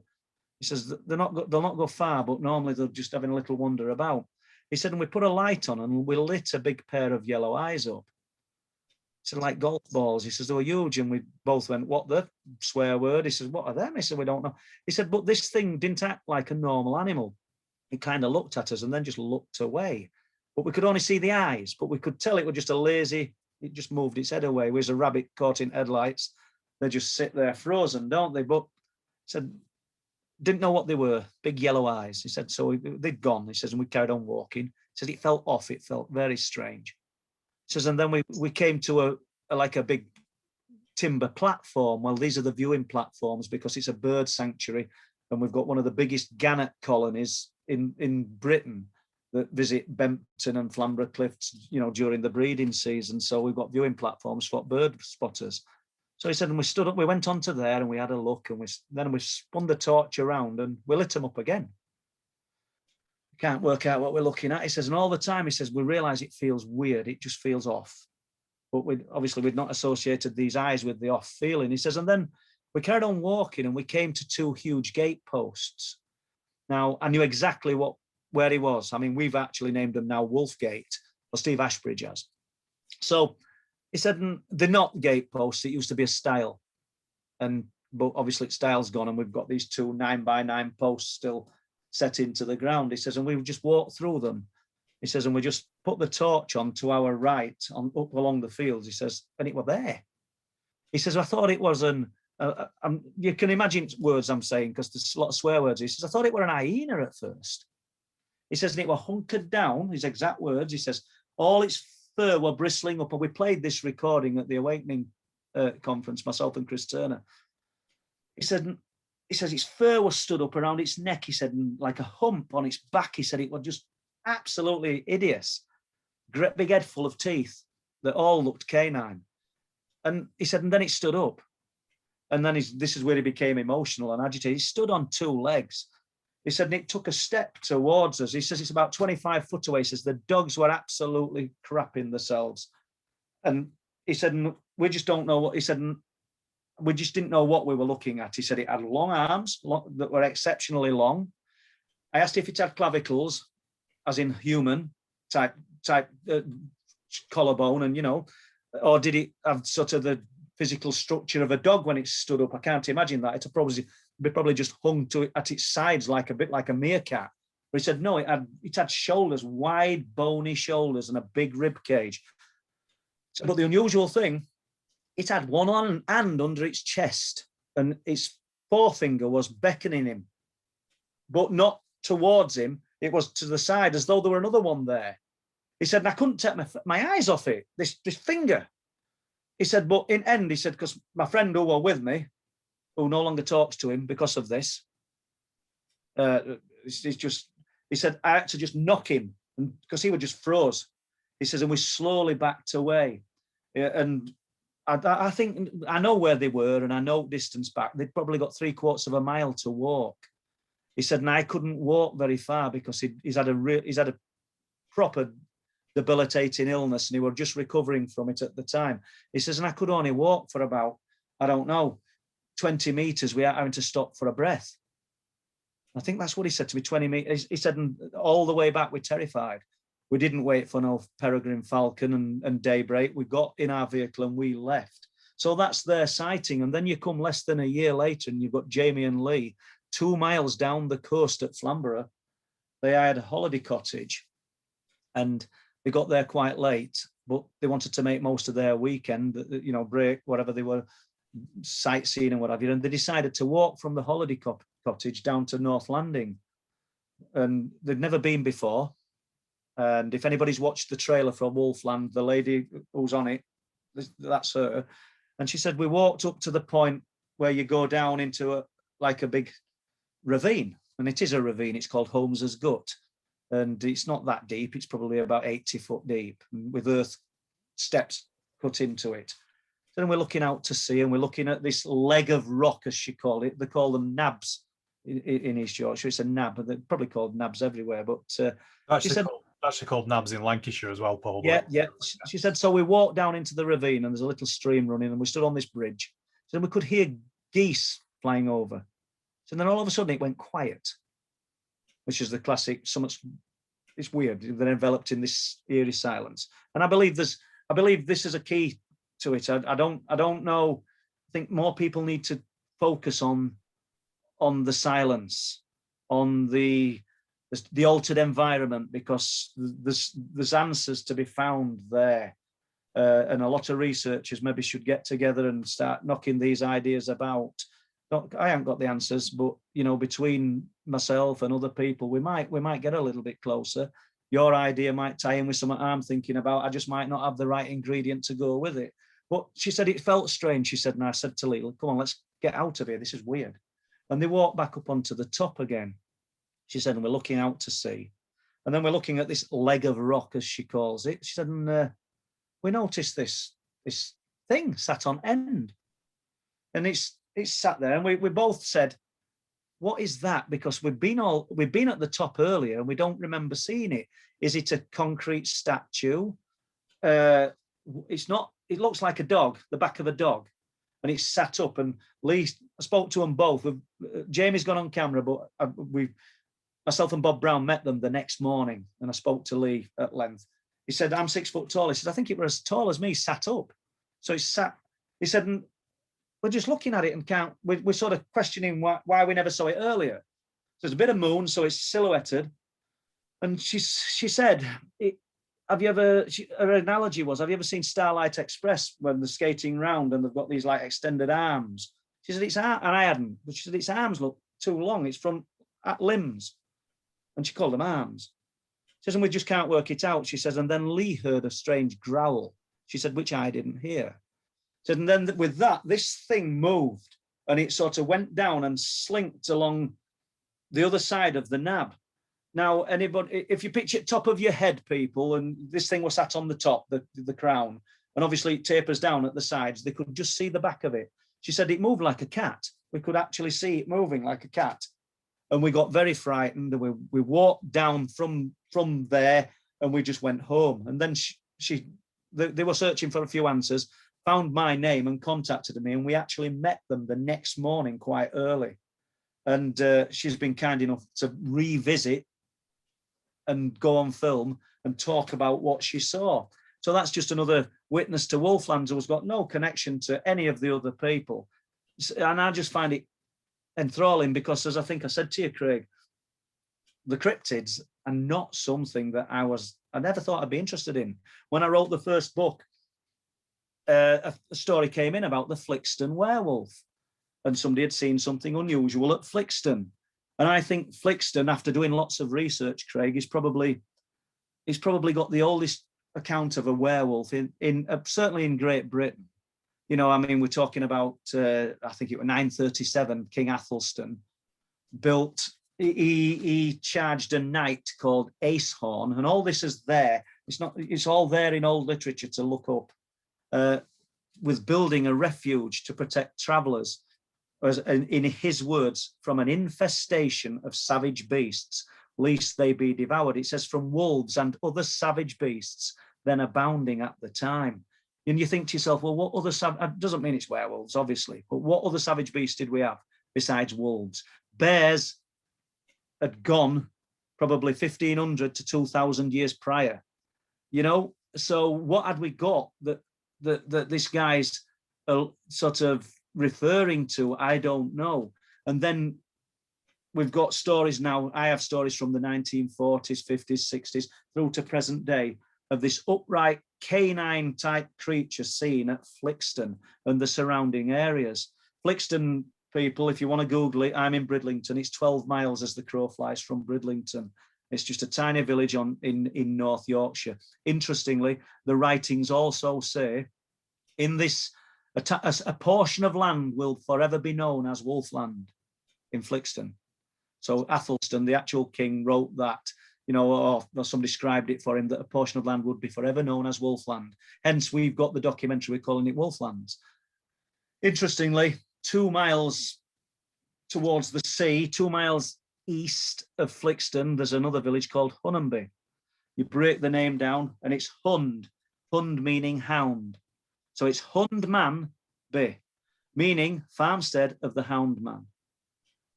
Speaker 2: he says, they'll not go far, but normally they're just having a little wander about. He said, and we put a light on and we lit a big pair of yellow eyes up. He said, like golf balls. He says, they were huge. And we both went, what the swear word? He says, what are them? He said, we don't know. He said, but this thing didn't act like a normal animal. It kind of looked at us and then just looked away. But we could only see the eyes, but we could tell it was just a lazy, it just moved its head away. It was a rabbit caught in headlights. They just sit there frozen, don't they? But he said, didn't know what they were, big yellow eyes. He said, so they'd gone. He says, and we carried on walking. He said, it felt off. It felt very strange. He says, and then we came to a big timber platform. Well, these are the viewing platforms because it's a bird sanctuary. And we've got one of the biggest gannet colonies in Britain that visit Bempton and Flamborough Cliffs, during the breeding season. So we've got viewing platforms for bird spotters. So he said, and we stood up, we went onto there and we had a look and then we spun the torch around and we lit them up again. Can't work out what we're looking at. He says, and all the time, he says, we realize it feels weird. It just feels off. But we'd not associated these eyes with the off feeling. He says, and then we carried on walking and we came to two huge gate posts. Now, I knew exactly where he was. I mean, we've actually named them now Wolfgate, or Steve Ashbridge has. So he said, they're not gate posts. It used to be a stile. But obviously stile's gone and we've got these two 9x9 posts still set into the ground. He says, and we just walked through them. He says, and we just put the torch on to our right, up along the fields. He says, and it were there. He says, I thought it was you can imagine words I'm saying because there's a lot of swear words. He says, I thought it were an hyena at first. He says, and it were hunkered down, his exact words. He says, all its fur were bristling up. And we played this recording at the Awakening conference, myself and Chris Turner. He says its fur was stood up around its neck. He said, and like a hump on its back. He said it was just absolutely hideous. Great big head full of teeth that all looked canine. And he said, and then it stood up. And then this is where he became emotional and agitated. He stood on two legs. He said, and it took a step towards us. He says it's about 25 foot away. He says the dogs were absolutely crapping themselves. And he said, we just don't know what, he said, we just didn't know what we were looking at. He said it had long arms that were exceptionally long. I asked if it had clavicles, as in human type collarbone, and or did it have sort of the physical structure of a dog when it stood up? I can't imagine that. It'd probably just hung at its sides like a bit like a meerkat. But he said no, it had shoulders, wide bony shoulders, and a big rib cage. But the unusual thing, it had one hand under its chest, and its forefinger was beckoning him, but not towards him. It was to the side, as though there were another one there. He said, and I couldn't take my eyes off it, this finger. He said, but in end, he said, because my friend who were with me, who no longer talks to him because of this, he said, I had to just knock him because he would just froze. He says, and we slowly backed away. And I think I know where they were and I know distance back. They'd probably got 3/4 of a mile to walk. He said, and I couldn't walk very far because he's had a proper debilitating illness and he was just recovering from it at the time. He says, and I could only walk for about, 20 meters without having to stop for a breath. I think that's what he said to me, 20 meters. He said, and all the way back, we're terrified. We didn't wait for no peregrine falcon and daybreak. We got in our vehicle and we left. So that's their sighting. And then you come less than a year later and you've got Jamie and Lee 2 miles down the coast at Flamborough. They had a holiday cottage and They got there quite late, but they wanted to make most of their weekend, break, whatever they were, sightseeing and what have you. And they decided to walk from the holiday cottage down to North Landing. And they'd never been before. And if anybody's watched the trailer for Wolfland, the lady who's on it, that's her. And she said, we walked up to the point where you go down into a big ravine. And it is a ravine. It's called Holmes's Gut. And it's not that deep. It's probably about 80 foot deep with earth steps cut into it. So then we're looking out to sea, and we're looking at this leg of rock, as she called it. They call them nabs in East Yorkshire. It's a nab. They're probably called nabs everywhere. But she said,
Speaker 1: actually called nabs in Lancashire as well, Paul.
Speaker 2: Yeah. She said, so we walked down into the ravine, and there's a little stream running, and we stood on this bridge. So we could hear geese flying over. So then all of a sudden it went quiet, which is the classic, it's weird. They're enveloped in this eerie silence. And I believe this is a key to it. I don't know. I think more people need to focus on the silence, on the altered environment, because there's answers to be found there. And a lot of researchers maybe should get together and start knocking these ideas about. I haven't got the answers, but between myself and other people, we might get a little bit closer. Your idea might tie in with something I'm thinking about. I just might not have the right ingredient to go with it. But she said it felt strange. She said, and I said to Lee, come on, let's get out of here. This is weird. And they walked back up onto the top again. She said, and we're looking out to sea. And then we're looking at this leg of rock, as she calls it. She said, and we noticed this thing sat on end. And it's sat there, and we both said, what is that? Because we've been at the top earlier and we don't remember seeing it. Is it a concrete statue? It's not. It looks like a dog, the back of a dog, and it's sat up. And Lee, I spoke to them both. Jamie's gone on camera, but myself and Bob Brown met them the next morning, and I spoke to Lee at length. He said, I'm 6 foot tall. He said, I think it was as tall as me, sat up. So he said, and we're just looking at it and we're sort of questioning why we never saw it earlier. So there's a bit of moon, so it's silhouetted. And she said, her analogy was, have you ever seen Starlight Express when they're skating round and they've got these like extended arms? She said, and I hadn't, but she said, its arms look too long. It's from limbs. And she called them arms. She says, and we just can't work it out. She says, and then Lee heard a strange growl. She said, which I didn't hear. She said, and then with that, this thing moved, and it sort of went down and slinked along the other side of the nab. Now, anybody, if you picture it top of your head, people, and this thing was sat on the top, the crown, and obviously it tapers down at the sides, they could just see the back of it. She said it moved like a cat. We could actually see it moving like a cat. And we got very frightened, and we walked down from there, and we just went home. And then they were searching for a few answers, found my name and contacted me, and we actually met them the next morning quite early. And she's been kind enough to revisit and go on film and talk about what she saw. So that's just another witness to Wolflands who's got no connection to any of the other people. And I just find it enthralling because, as I think I said to you, Craig, the cryptids are not something that I never thought I'd be interested in. When I wrote the first book, a story came in about the Flixton Werewolf, and somebody had seen something unusual at Flixton. And I think Flixton, after doing lots of research, Craig, he's probably got the oldest account of a werewolf in certainly in Great Britain. I mean, we're talking about I think it was 937. King Athelstan built. He charged a knight called Acehorn, and all this is there. It's all there in old literature to look up. With building a refuge to protect travellers, as in his words, from an infestation of savage beasts, lest they be devoured. It says from wolves and other savage beasts then abounding at the time. And you think to yourself, well, what other doesn't mean it's werewolves, obviously, but what other savage beasts did we have besides wolves? Bears had gone probably 1,500 to 2,000 years prior. So what had we got that this guy's sort of referring to? I don't know. And then we've got stories now. I have stories from the 1940s, 50s, 60s through to present day of this upright canine type creature seen at Flixton and the surrounding areas. Flixton, people, if you want to Google it, I'm in Bridlington. It's 12 miles as the crow flies from Bridlington. It's just a tiny village in North Yorkshire. Interestingly, the writings also say in this, a portion of land will forever be known as Wolfland in Flixton. So Athelstan, the actual king, wrote that, or somebody described it for him, that a portion of land would be forever known as Wolfland. Hence, we've got the documentary, we're calling it Wolflands. Interestingly, 2 miles towards the sea, 2 miles east of Flixton, there's another village called Hunanby. You break the name down and it's Hund meaning hound. So it's Hundman Bay, meaning farmstead of the hound man.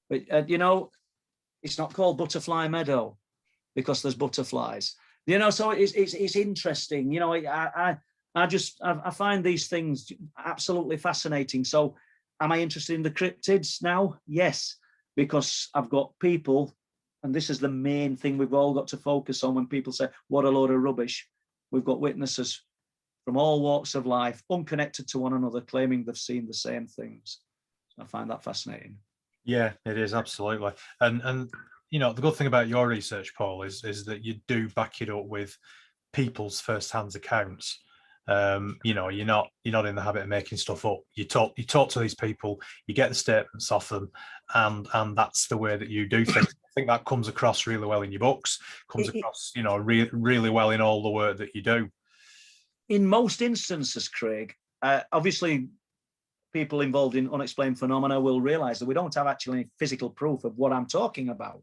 Speaker 2: But, it's not called Butterfly Meadow because there's butterflies. So it's interesting. I find these things absolutely fascinating. So am I interested in the cryptids now? Yes, because I've got people, and this is the main thing we've all got to focus on when people say, what a load of rubbish. We've got witnesses from all walks of life, unconnected to one another, claiming they've seen the same things. So I find that fascinating.
Speaker 1: Yeah, it is, absolutely. And the good thing about your research, Paul, is that you do back it up with people's first-hand accounts. You're not in the habit of making stuff up. You talk to these people, you get the statements off them, and that's the way that you do things. I think that comes across really well in your books, comes across, really well in all the work that you do.
Speaker 2: In most instances, Craig, obviously people involved in unexplained phenomena will realize that we don't have actually any physical proof of what I'm talking about.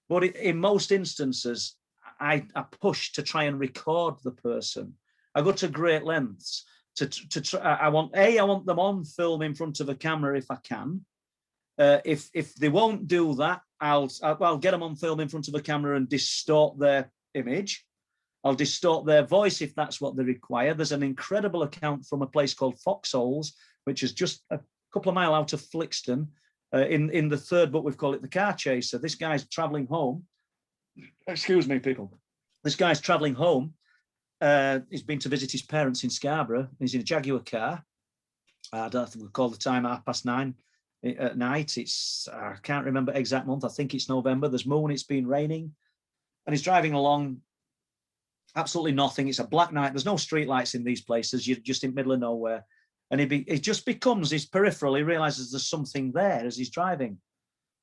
Speaker 2: But in most instances, I push to try and record the person. I go to great lengths to try. I want them on film in front of a camera if I can. If they won't do that, I'll get them on film in front of a camera and distort their image. I'll distort their voice if that's what they require. There's an incredible account from a place called Foxholes, which is just a couple of miles out of Flixton. In the third book, we've called it The Car Chaser. This guy's traveling home. Excuse me, people. This guy's traveling home. He's been to visit his parents in Scarborough. He's in a Jaguar car. I don't think we'll call the time 9:30 at night. I can't remember exact month. I think it's November. There's moon. It's been raining. And he's driving along. Absolutely nothing. It's a black night. There's no street lights in these places. You're just in the middle of nowhere. And it just becomes his peripheral. He realizes there's something there as he's driving.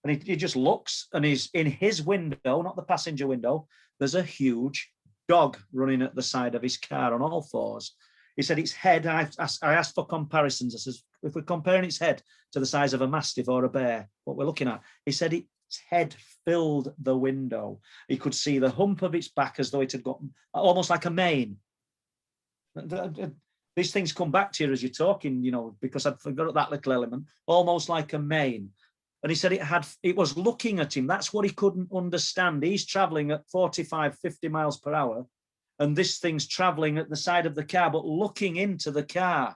Speaker 2: And he just looks, and he's in his window, not the passenger window. There's a huge dog running at the side of his car on all fours. He said its head, I asked for comparisons. I says, if we're comparing its head to the size of a mastiff or a bear, what we're looking at, he said its head filled the window. He could see the hump of its back as though it had got almost like a mane. These things come back to you as you're talking, because I'd forgot that little element, almost like a mane. And he said it was looking at him. That's what he couldn't understand. He's traveling at 45, 50 miles per hour. And this thing's traveling at the side of the car, but looking into the car.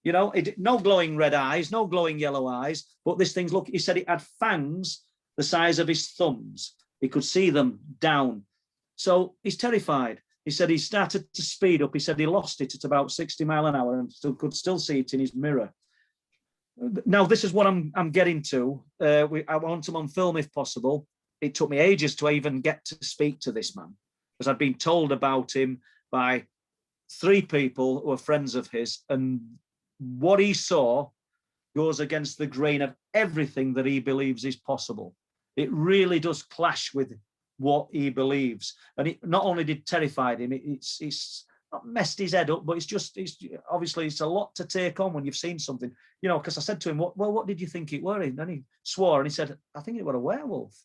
Speaker 2: No glowing red eyes, no glowing yellow eyes, but this thing's he said it had fangs the size of his thumbs. He could see them down. So he's terrified. He said he started to speed up. He said he lost it at about 60 miles an hour and could still see it in his mirror. Now, this is what I'm getting to. I want him on film if possible. It took me ages to even get to speak to this man because I'd been told about him by 3 people who are friends of his, and what he saw goes against the grain of everything that he believes is possible. It really does clash with what he believes, and it not only did terrified him, it's not messed his head up, but it's obviously it's a lot to take on when you've seen something, because I said to him, what did you think it were? And then he swore and he said, I think it was a werewolf,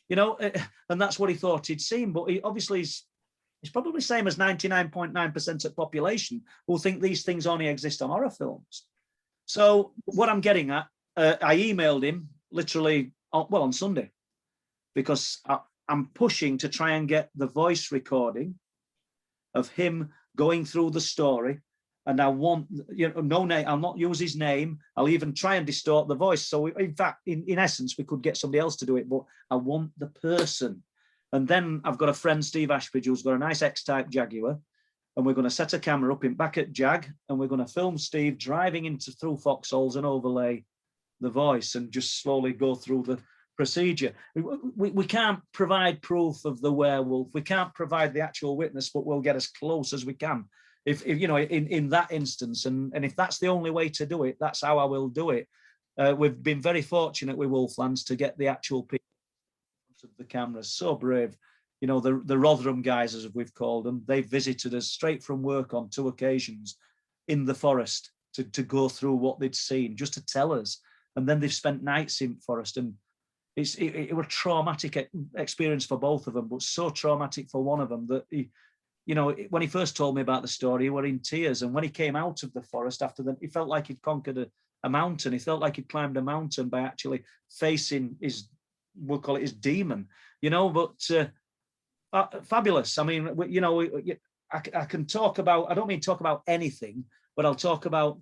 Speaker 2: and that's what he thought he'd seen. But he obviously is probably the same as 99.9% of the population who think these things only exist on horror films. So what I'm getting at, I emailed him literally on Sunday, because I'm pushing to try and get the voice recording of him going through the story. And I want, no name, I'll not use his name. I'll even try and distort the voice. So in fact, in essence, we could get somebody else to do it, but I want the person. And then I've got a friend, Steve Ashbridge, who's got a nice X-type Jaguar. and we're going to set a camera up in back at Jag, and we're going to film Steve driving through foxholes and overlay the voice and just slowly go through the procedure. We can't provide proof of the werewolf. We can't provide the actual witness, but we'll get as close as we can. If you know, in that instance, and if that's the only way to do it, that's how I will do it. We've been very fortunate with Wolflands to get the actual people of the cameras. So brave. You know, the Rotherham guys, as we've called them, they visited us straight from work on 2 occasions in the forest to go through what they'd seen, just to tell us. And then they've spent nights in forest, and it was a traumatic experience for both of them, but so traumatic for one of them that he, you know, when he first told me about the story, he were in tears. And when he came out of the forest after that, he felt like he'd conquered a mountain. He felt like he'd climbed a mountain by actually facing his, we'll call it his demon, you know, but fabulous. I mean, you know, I can talk about, I don't mean talk about anything, but I'll talk about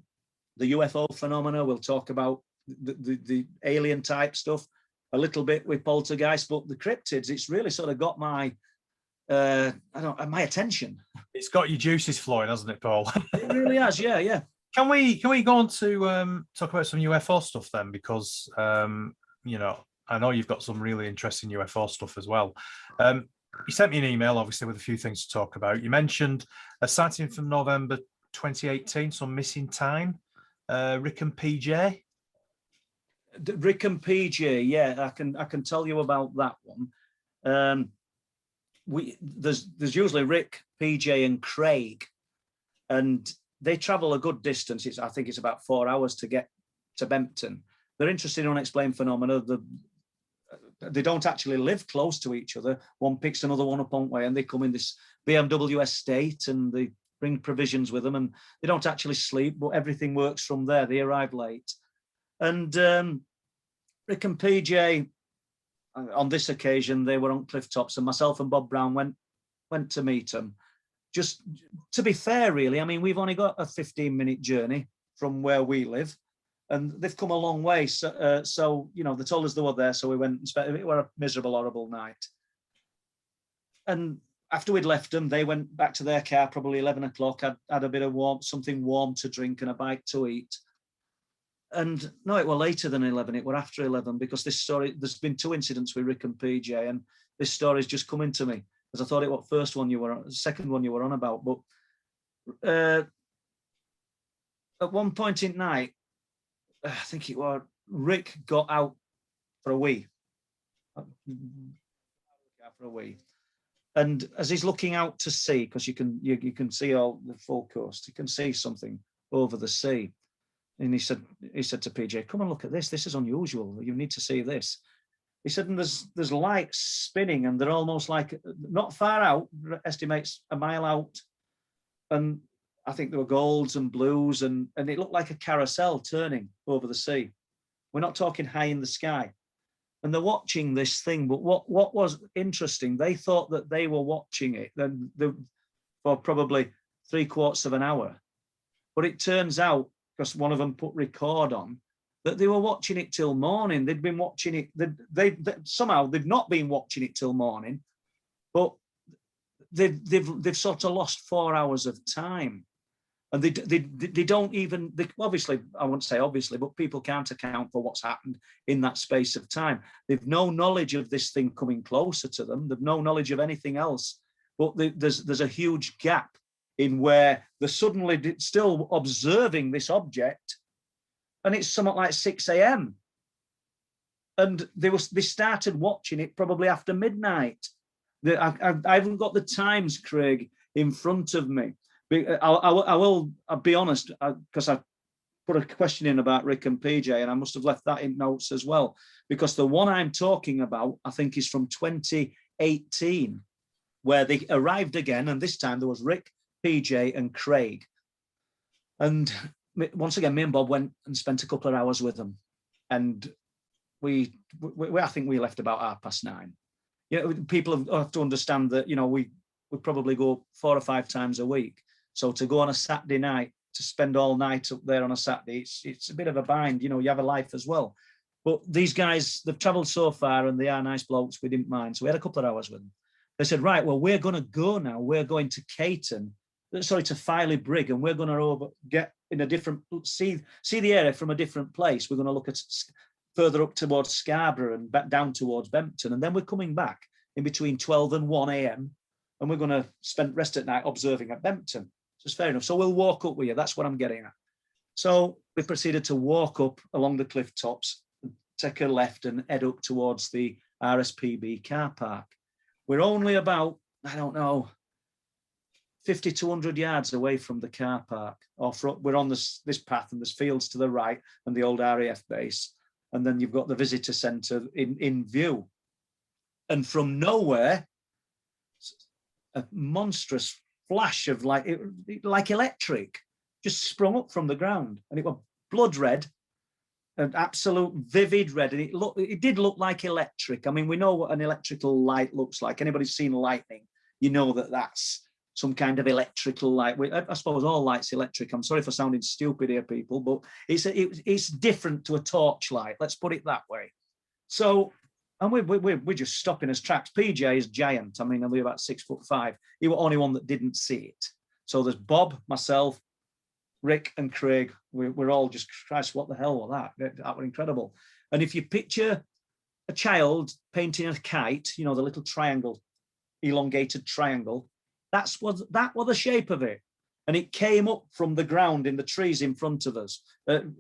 Speaker 2: the UFO phenomena. We'll talk about the alien type stuff a little bit with poltergeist, but the cryptids, it's really sort of got my my attention.
Speaker 1: It's got your juices flowing, hasn't it, Paul?
Speaker 2: It really has, yeah.
Speaker 1: Can we go on to talk about some UFO stuff then? Because you know, I know you've got some really interesting UFO stuff as well. You sent me an email, obviously, with a few things to talk about. You mentioned a sighting from November 2018, some missing time. Rick and PJ.
Speaker 2: Rick and PJ, yeah, I can tell you about that one. There's usually Rick, PJ, and Craig, and they travel a good distance. I think it's about 4 hours to get to Bempton. They're interested in unexplained phenomena. They don't actually live close to each other. One picks another one up on way, and they come in this BMW estate, and they bring provisions with them, and they don't actually sleep, but everything works from there. They arrive late. And Rick and PJ, on this occasion, they were on cliff tops, and myself and Bob Brown went to meet them. Just to be fair, really, I mean, we've only got a 15-minute journey from where we live, and they've come a long way. So you know, they told us they were there, so we went and spent. It was a miserable, horrible night. And after we'd left them, they went back to their car, probably 11 o'clock, had a bit of something warm to drink and a bite to eat. And no, it were later than 11. It were after 11, because this story, there's been 2 incidents with Rick and PJ, and this story's just coming to me, because I thought it was the first one you were on, the second one you were on about. But at one point in night, I think it was, Rick got out for a wee. And as he's looking out to sea, because you can see all the full coast, you can see something over the sea. And he said to PJ, "Come and look at this. This is unusual. You need to see this." He said, and there's lights spinning, and they're almost like not far out, estimates a mile out. And I think there were golds and blues, and it looked like a carousel turning over the sea. We're not talking high in the sky. And they're watching this thing. But what was interesting, they thought that they were watching it then for probably 3/4 of an hour. But it turns out, because one of them put record on, that they were watching it till morning. They'd been watching it. They somehow they've not been watching it till morning, but they've sort of lost 4 hours of time, and they don't even. Obviously, I won't say obviously, but people can't account for what's happened in that space of time. They've no knowledge of this thing coming closer to them. They've no knowledge of anything else. But there's a huge gap in where they're suddenly still observing this object, and it's somewhat like 6 a.m. And they started watching it probably after midnight. I haven't got the times, Craig, in front of me. I'll be honest, because I put a question in about Rick and PJ, and I must have left that in notes as well, because the one I'm talking about, I think, is from 2018, where they arrived again, and this time there was Rick, PJ, and Craig. And once again, me and Bob went and spent a couple of hours with them, and we I think we left about 9:30. You know, people have to understand that, you know, we probably go 4 or 5 times a week. So to go on a Saturday night, to spend all night up there on a Saturday, it's a bit of a bind. You know, you have a life as well. But these guys, they've travelled so far, and they are nice blokes. We didn't mind. So we had a couple of hours with them. They said, right, well, we're going to go now. We're going to Caton to Filey Brig, and we're going to get in a different, see the area from a different place. We're going to look at further up towards Scarborough and back down towards Bempton, and then we're coming back in between 12 and 1 a.m. and we're going to spend rest at night observing at Bempton. So it's fair enough. So we'll walk up with you. That's what I'm getting at. So we proceeded to walk up along the cliff tops, take a left and head up towards the RSPB car park. We're only about, I don't know, 50 to 100 yards away from the car park. We're on this path, and there's fields to the right and the old RAF base. And then you've got the visitor centre in view. And from nowhere, a monstrous flash of like electric just sprung up from the ground, and it was blood red, an absolute vivid red, and it did look like electric. I mean, we know what an electrical light looks like. Anybody's seen lightning, you know that that's some kind of electrical light. I suppose all light's electric. I'm sorry for sounding stupid here, people, but it's different to a torchlight. Let's put it that way. So, and we're just stopping his tracks. PJ is giant. I mean, we're about 6'5". He was the only one that didn't see it. So there's Bob, myself, Rick, and Craig. We're all just, Christ, what the hell was that? That was incredible. And if you picture a child painting a kite, you know, the little triangle, elongated triangle, that was the shape of it. And it came up from the ground in the trees in front of us. And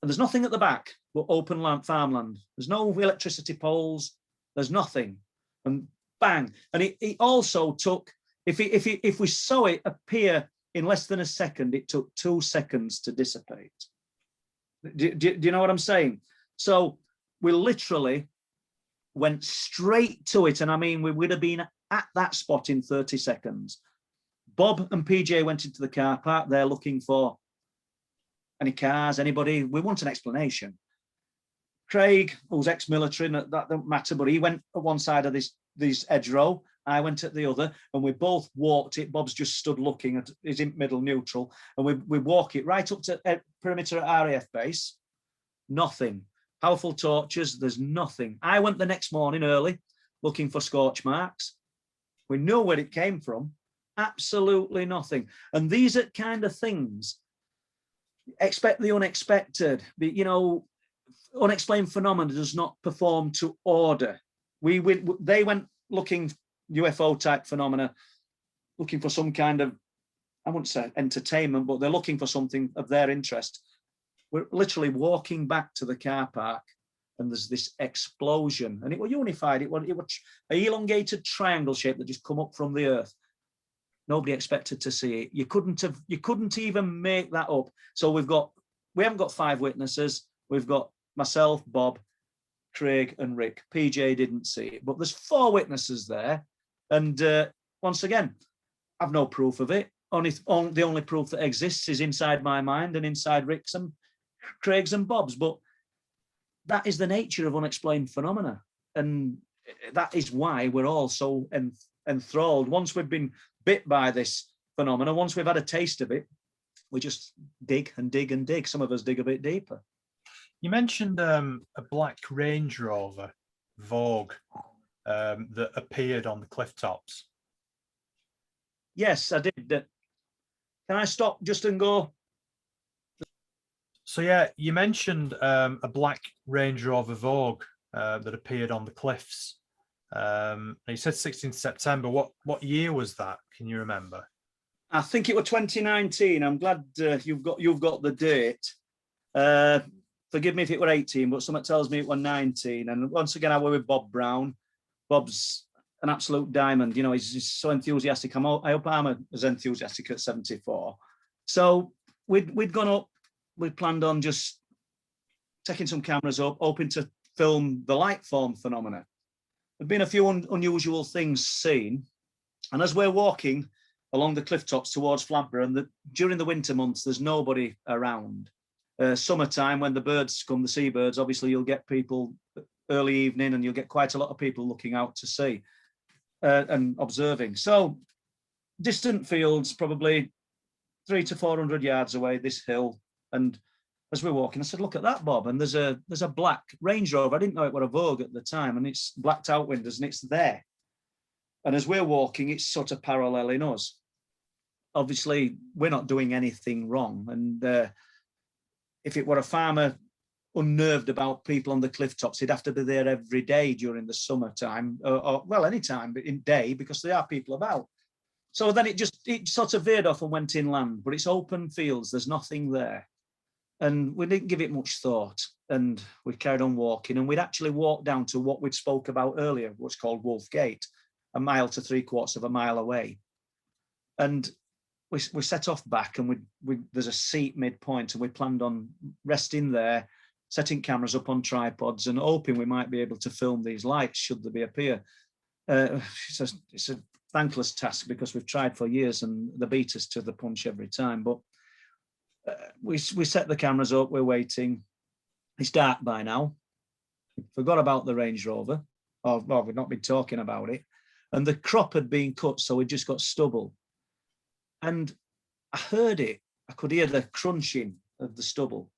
Speaker 2: there's nothing at the back but open land, farmland. There's no electricity poles. There's nothing. And bang. And it also took, if we saw it appear in less than a second, it took 2 seconds to dissipate. Do you know what I'm saying? So we literally went straight to it. And I mean, we would have been at that spot in 30 seconds. Bob and PJ went into the car park. They're looking for any cars, anybody. We want an explanation. Craig, who's ex-military, that don't matter, but he went at one side of this hedgerow. I went at the other, and we both walked it. Bob's just stood looking at his middle neutral, and we walk it right up to perimeter at RAF base. Nothing. Powerful torches. There's nothing. I went the next morning early, looking for scorch marks. We know where it came from. Absolutely nothing. And these are kind of things. Expect the unexpected. Unexplained phenomena does not perform to order. They went looking UFO type phenomena, looking for some kind of, I wouldn't say entertainment, but they're looking for something of their interest. We're literally walking back to the car park, and there's this explosion, and it was unified. It was an elongated triangle shape that just come up from the earth. Nobody expected to see it. You couldn't even make that up. So we haven't got 5 witnesses. We've got myself, Bob, Craig, and Rick. PJ didn't see it, but there's 4 witnesses there. And once again, I've no proof of it. The only proof that exists is inside my mind and inside Rick's and Craig's and Bob's. But that is the nature of unexplained phenomena. And that is why we're all so enthralled. Once we've been bit by this phenomena, once we've had a taste of it, we just dig and dig and dig. Some of us dig a bit deeper.
Speaker 1: You mentioned a black Range Rover Vogue that appeared on the cliff tops.
Speaker 2: Yes, I did. Can I stop just and go?
Speaker 1: So yeah, you mentioned a black Range Rover Vogue that appeared on the cliffs. You said 16th September. What year was that? Can you remember?
Speaker 2: I think it was 2019. I'm glad you've got the date. Forgive me if it were 18, but something tells me it was 19. And once again, I were with Bob Brown. Bob's an absolute diamond. You know, he's so enthusiastic. I hope I'm as enthusiastic at 74. So we'd gone up. We'd planned on just taking some cameras up, hoping to film the light form phenomena. There'd been a few unusual things seen. And as we're walking along the cliff tops towards Flamborough, and during the winter months, there's nobody around. Summertime, when the birds come, the seabirds, obviously you'll get people early evening, and you'll get quite a lot of people looking out to sea and observing. So distant fields, probably 300 to 400 yards away, this hill. And as we're walking, I said, "Look at that, Bob." And there's a black Range Rover. I didn't know it was a Vogue at the time, and it's blacked out windows, and it's there. And as we're walking, it's sort of paralleling us. obviously we're not doing anything wrong. And if it were a farmer unnerved about people on the cliff tops, he'd have to be there every day during the summertime, or well, any time, but in day, because there are people about. So then it sort of veered off and went inland, but it's open fields, there's nothing there. And we didn't give it much thought, and we carried on walking, and we'd actually walked down to what we'd spoke about earlier, what's called Wolf Gate, a mile to 3/4 of a mile away. And we set off back, and there's a seat midpoint, and we planned on resting there, setting cameras up on tripods and hoping we might be able to film these lights should they appear. It's a thankless task because we've tried for years and they beat us to the punch every time. But we set the cameras up, we're waiting. It's dark by now. Forgot about the Range Rover. Well, we've not been talking about it. And the crop had been cut, so we just got stubble. And I heard it. I could hear the crunching of the stubble.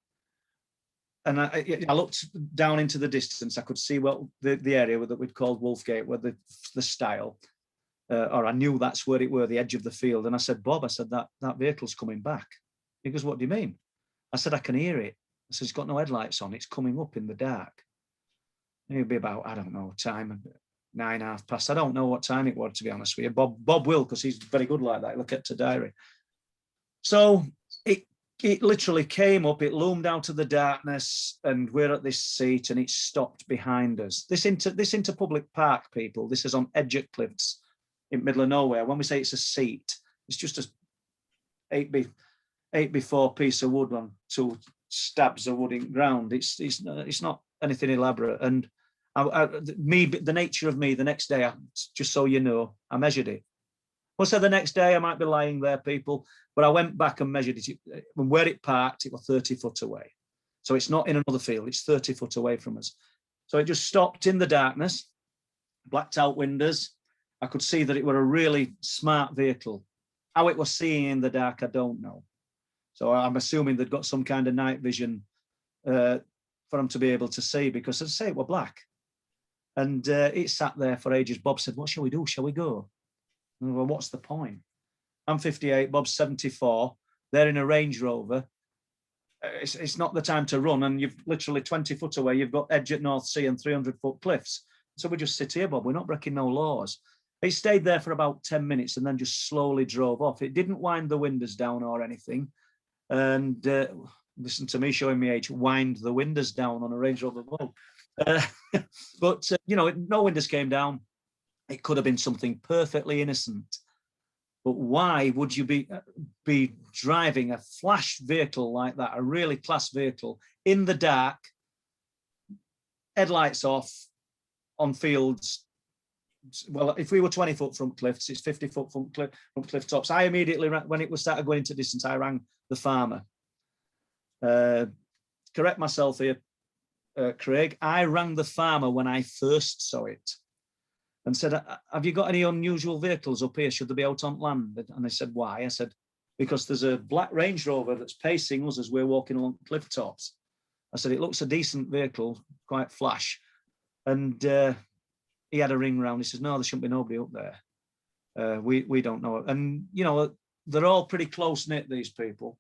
Speaker 2: And I looked down into the distance. I could see what the area that we'd called Wolfgate, where the stile, or I knew that's where it were, the edge of the field. And I said, Bob, I said, that vehicle's coming back. He goes, what do you mean? I said, I can hear it. I said, it's got no headlights on. It's coming up in the dark. It'll be about, I don't know, time, 9:30. I don't know what time it was, to be honest with you. Bob will, because he's very good like that. He'll keep a diary. So it literally came up, it loomed out of the darkness, and we're at this seat, and it stopped behind us. This into public park, people. This is on Edgett Cliffs in middle of nowhere. When we say it's a seat, it's just a 8x4 piece of wood on 2 stabs of wood in ground. It's not anything elaborate. And the nature of me, the next day, just so you know, I measured it. Well, so the next day I might be lying there, people, but I went back and measured it. And where it parked, it was 30 foot away. So it's not in another field, it's 30 foot away from us. So it just stopped in the darkness, blacked out windows. I could see that it were a really smart vehicle. How it was seeing in the dark, I don't know. So I'm assuming they'd got some kind of night vision for them to be able to see, because as I say, it were black. And it sat there for ages. Bob said, what shall we do? Shall we go? Well, what's the point? I'm 58, Bob's 74. They're in a Range Rover. It's not the time to run, and you've literally 20 foot away, you've got Edge at North Sea and 300-foot cliffs. So we just sit here, Bob. We're not breaking no laws. It stayed there for about 10 minutes and then just slowly drove off. It didn't wind the windows down or anything. And listen to me showing me age, wind the windows down on a Range Rover Vogue. But, no windows came down. It could have been something perfectly innocent. But why would you be driving a flash vehicle like that, a really class vehicle, in the dark, headlights off, on fields? Well, if we were 20 foot front cliffs, it's 50 foot front cliff tops. I immediately, when it was started going into distance, I rang the farmer. Correct myself here, Craig. I rang the farmer when I first saw it and said, have you got any unusual vehicles up here? Should they be out on land? And they said, why? I said, because there's a black Range Rover that's pacing us as we're walking along cliff tops. I said, it looks a decent vehicle, quite flash. And he had a ring round. He says, no, there shouldn't be nobody up there. We don't know. And, they're all pretty close-knit, these people.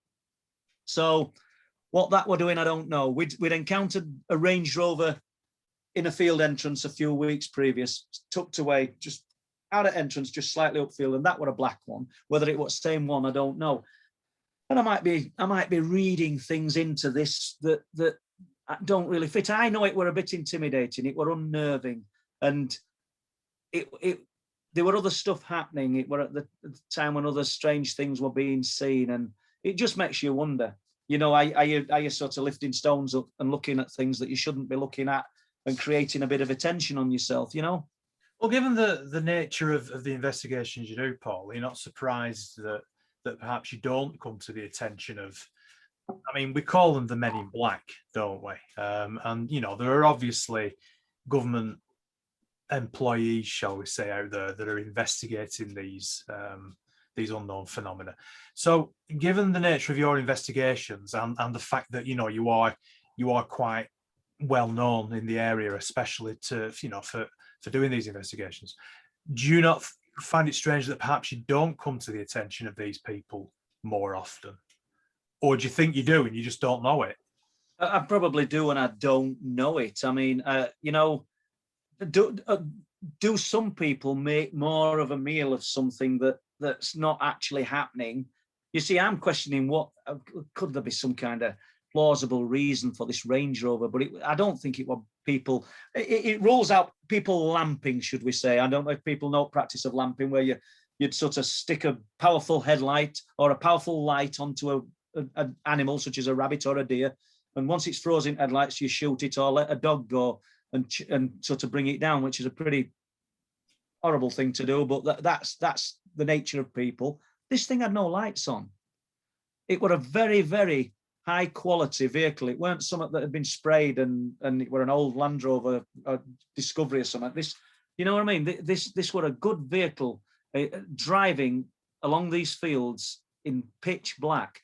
Speaker 2: So what that were doing, I don't know. We'd encountered a Range Rover in a field entrance a few weeks previous, tucked away, just out of entrance, just slightly upfield, and that were a black one. Whether it was the same one, I don't know. And I might be reading things into this that don't really fit. I know it were a bit intimidating, it were unnerving, and there were other stuff happening. It were at the time when other strange things were being seen, and it just makes you wonder. Are you sort of lifting stones up and looking at things that you shouldn't be looking at, and creating a bit of attention on yourself,
Speaker 1: Well, given the nature of the investigations you do, Paul, you're not surprised that perhaps you don't come to the attention of, we call them the Men in Black, don't we? And, there are obviously government employees, shall we say, out there that are investigating these unknown phenomena. So given the nature of your investigations and the fact that, you are quite well known in the area, especially for doing these investigations, do you not find it strange that perhaps you don't come to the attention of these people more often? Or do you think you do and you just don't know it?
Speaker 2: I probably do, and I don't know it. I mean, you know, do some people make more of a meal of something that's not actually happening? You see, I'm questioning what could there be some kind of plausible reason for this Range Rover, but I don't think it was people. It rules out people lamping, should we say? I don't know if people know practice of lamping, where you'd sort of stick a powerful headlight or a powerful light onto an animal such as a rabbit or a deer, and once it's frozen headlights, you shoot it or let a dog go and sort of bring it down, which is a pretty horrible thing to do, but that's the nature of people. This thing had no lights on. It was a very, very high quality vehicle. It weren't something that had been sprayed and it were an old Land Rover Discovery or something. This, you know what I mean? This was a good vehicle driving along these fields in pitch black.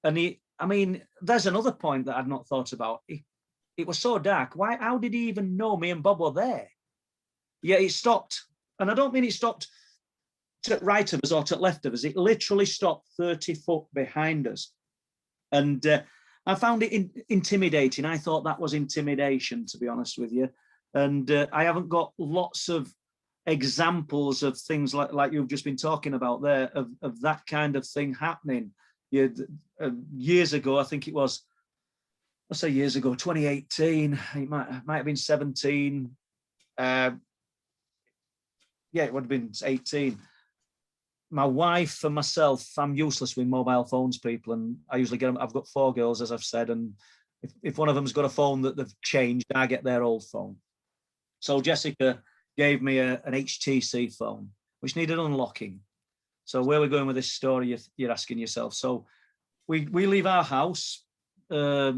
Speaker 2: And I mean, there's another point that I'd not thought about. It was so dark. How did he even know me and Bob were there? Yeah, it stopped. And I don't mean it stopped to right of us or to left of us. It literally stopped 30 foot behind us. And I found it intimidating. I thought that was intimidation, to be honest with you. And I haven't got lots of examples of things like you've just been talking about there, of that kind of thing happening. Years ago, I think it was, let's say years ago, 2018, it might have been 17. Yeah, it would have been 18. My wife and myself, I'm useless with mobile phones, people, and I usually get them. I've got 4 girls, as I've said, and if one of them's got a phone that they've changed, I get their old phone. So Jessica gave me an HTC phone, which needed unlocking. So where we're going with this story, you're asking yourself. So we leave our house, I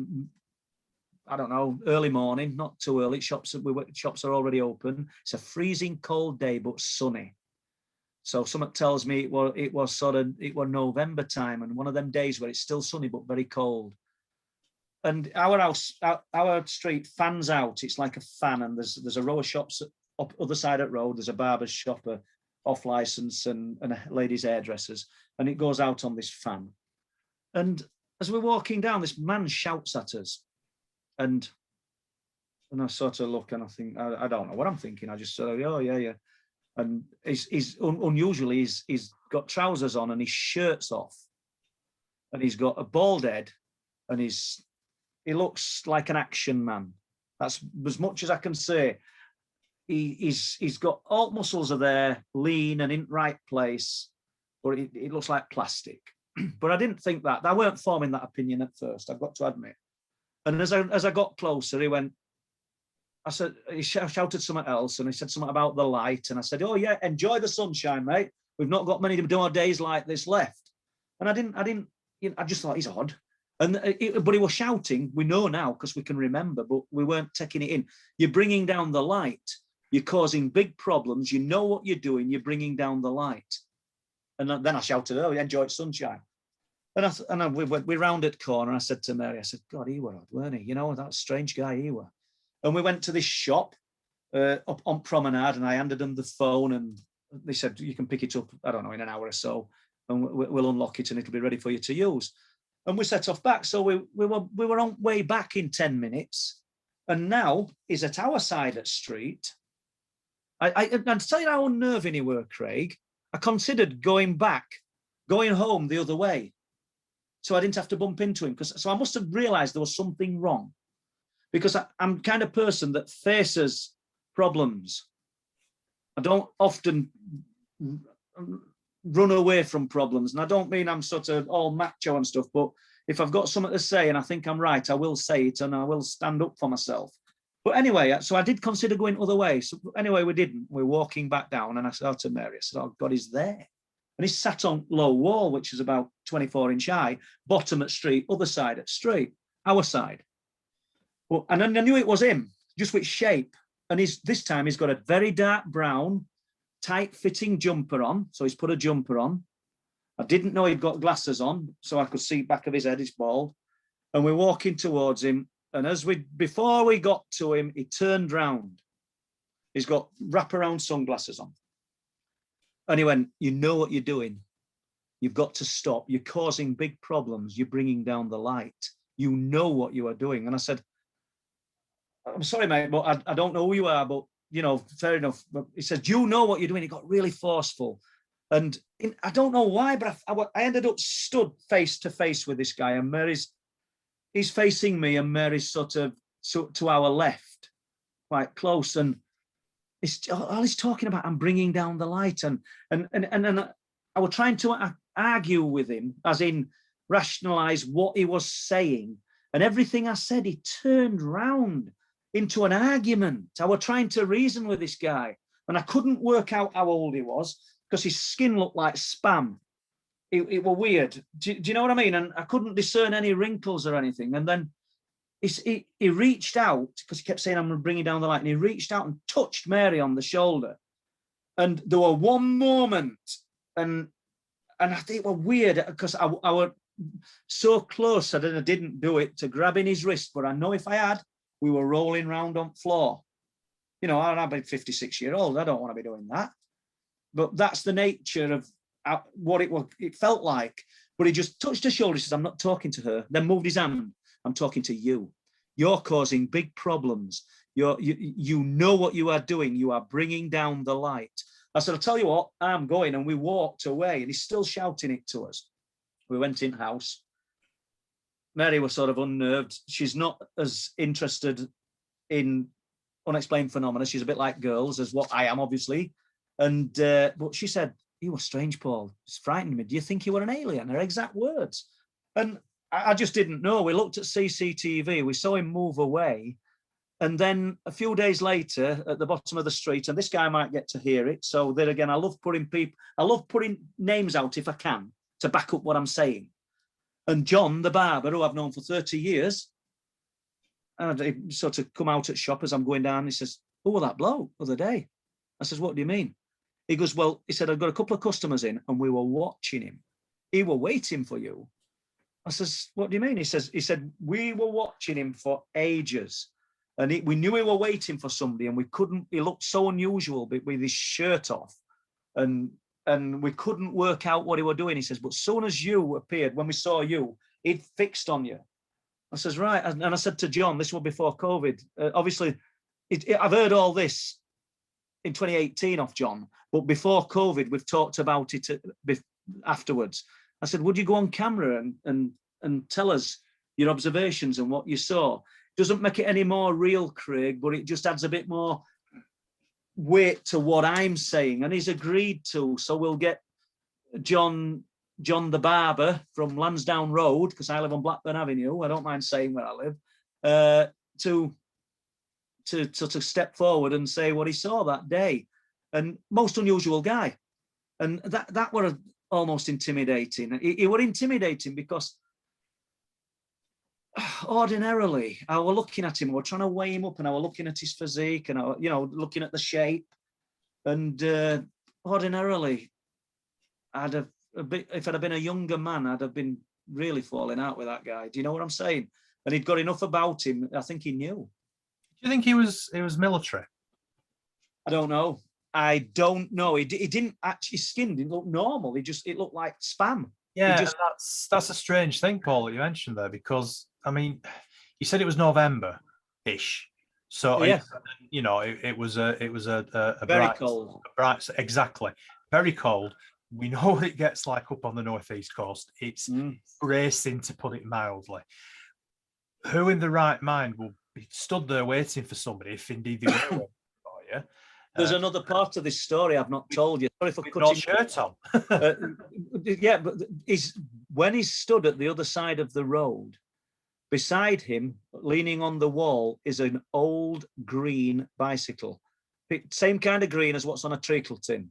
Speaker 2: don't know, early morning, not too early. Shops are already open. It's a freezing cold day, but sunny. So something tells me it was November time, and one of them days where it's still sunny but very cold. And our house, our street fans out. It's like a fan, and there's a row of shops up other side of the road. There's a barber's shop, off license, and a ladies' hairdressers, and it goes out on this fan. And as we're walking down, this man shouts at us, and I sort of look and I think, I don't know what I'm thinking. I just sort of, oh yeah. And he's unusually, he's got trousers on and his shirt's off, and he's got a bald head, and he looks like an action man. That's as much as I can say. He's got all muscles are there, lean and in right place, but it looks like plastic. But I didn't think that. I weren't forming that opinion at first, I've got to admit. And as I got closer, he shouted something else, and he said something about the light. And I said, oh yeah, enjoy the sunshine, mate. We've not got many more days like this left. And I just thought he's odd. But he was shouting. We know now because we can remember, but we weren't taking it in. You're bringing down the light. You're causing big problems. You know what you're doing. You're bringing down the light. And then I shouted, oh, enjoy sunshine. And we rounded the corner. And I said to Mary, I said, God, he were odd, weren't he? You know, that strange guy he were. And we went to this shop up on Promenade, and I handed them the phone, and they said, you can pick it up, I don't know, in an hour or so, and we'll unlock it and it'll be ready for you to use. And we set off back. So we were on way back in 10 minutes. And now he's at our side of the street. And to tell you how unnerving he were, Craig, I considered going home the other way, so I didn't have to bump into him. So I must have realized there was something wrong, because I'm kind of person that faces problems. I don't often run away from problems. And I don't mean I'm sort of all macho and stuff, but if I've got something to say and I think I'm right, I will say it and I will stand up for myself. But anyway, so I did consider going other way. So anyway, we didn't. We're walking back down, and I said to Mary, I said, oh God, he's there. And he's sat on low wall, which is about 24-inch high, bottom at street, other side at street, our side. Well, and I knew it was him, just which shape. And this time he's got a very dark brown, tight-fitting jumper on. So he's put a jumper on. I didn't know he'd got glasses on, so I could see back of his head, he's bald. And we're walking towards him. And before we got to him, he turned round. He's got wraparound sunglasses on. And he went, you know what you're doing. You've got to stop. You're causing big problems. You're bringing down the light. You know what you are doing. And I said, I'm sorry, mate, but I don't know who you are, but, you know, fair enough. But he said, you know what you're doing. He got really forceful. And I don't know why, but I ended up stood face to face with this guy, and he's facing me, and Mary's sort of to our left, quite close. And all he's talking about, I'm bringing down the light. And I was trying to argue with him, as in rationalize what he was saying. And everything I said, he turned round into an argument. I was trying to reason with this guy, and I couldn't work out how old he was because his skin looked like spam. It was weird. Do you know what I mean? And I couldn't discern any wrinkles or anything. And then he reached out, because he kept saying, I'm bringing down the light. And he reached out and touched Mary on the shoulder. And there were one moment, and I think it was weird, because I was so close that I didn't do it, to grabbing his wrist. But I know if I had, we were rolling round on floor. You know, I've been 56 years old. I don't want to be doing that. But that's the nature of what it felt like. But he just touched her shoulder. He says, I'm not talking to her. Then moved his hand. I'm talking to you. You're causing big problems. You know what you are doing. You are bringing down the light. I said, I'll tell you what, I'm going. And we walked away, and he's still shouting it to us. We went in house. Mary was sort of unnerved. She's not as interested in unexplained phenomena. She's a bit like girls, as what I am, obviously. And but she said, you were strange, Paul. It's frightening me. Do you think you were an alien? Her exact words. And I just didn't know. We looked at CCTV. We saw him move away. And then a few days later, at the bottom of the street, and this guy might get to hear it. So there again, I love putting names out if I can to back up what I'm saying. And John, the barber, who I've known for 30 years, and he sort of come out at shop as I'm going down. He says, "Oh, well, that bloke the other day." I says, "What do you mean?" He goes, "Well," he said, "I've got a couple of customers in, and we were watching him. He were waiting for you." I says, "What do you mean?" He said, "We were watching him for ages. And we knew we were waiting for somebody, and we couldn't." He looked so unusual with his shirt off, and we couldn't work out what he were doing. He says, "But as soon as you appeared, when we saw you, he'd fixed on you." I says, "Right." And I said to John, this was before COVID. Obviously, I've heard all this in 2018 off John, but before COVID, we've talked about it afterwards. I said, "Would you go on camera and tell us your observations and what you saw?" Doesn't make it any more real, Craig, but it just adds a bit more weight to what I'm saying. And he's agreed to. So we'll get John the barber from Lansdowne Road, because I live on Blackburn Avenue. I don't mind saying where I live, to sort of step forward and say what he saw that day. And most unusual guy. And that were almost intimidating. He were intimidating because ordinarily I was looking at him, I was trying to weigh him up, and I was looking at his physique, and I, looking at the shape. And ordinarily, I'd have if I'd have been a younger man, I'd have been really falling out with that guy. Do you know what I'm saying? And he'd got enough about him. I think he knew.
Speaker 1: Do you think he was military?
Speaker 2: I don't know. He didn't actually, his skin didn't look normal. It looked like spam.
Speaker 1: Yeah, that's a strange thing, Paul, that you mentioned there, because I mean, you said it was November-ish, so
Speaker 2: yeah.
Speaker 1: It was a
Speaker 2: very
Speaker 1: bright,
Speaker 2: cold.
Speaker 1: Exactly, very cold. We know what it gets like up on the northeast coast. It's bracing, to put it mildly. Who in the right mind will be stood there waiting for somebody, if indeed they were waiting for you?
Speaker 2: There's another part of this story I've not told you. Sorry for cutting.
Speaker 1: No shirt on.
Speaker 2: Yeah, but when he's stood at the other side of the road, beside him, leaning on the wall, is an old green bicycle. Same kind of green as what's on a treacle tin.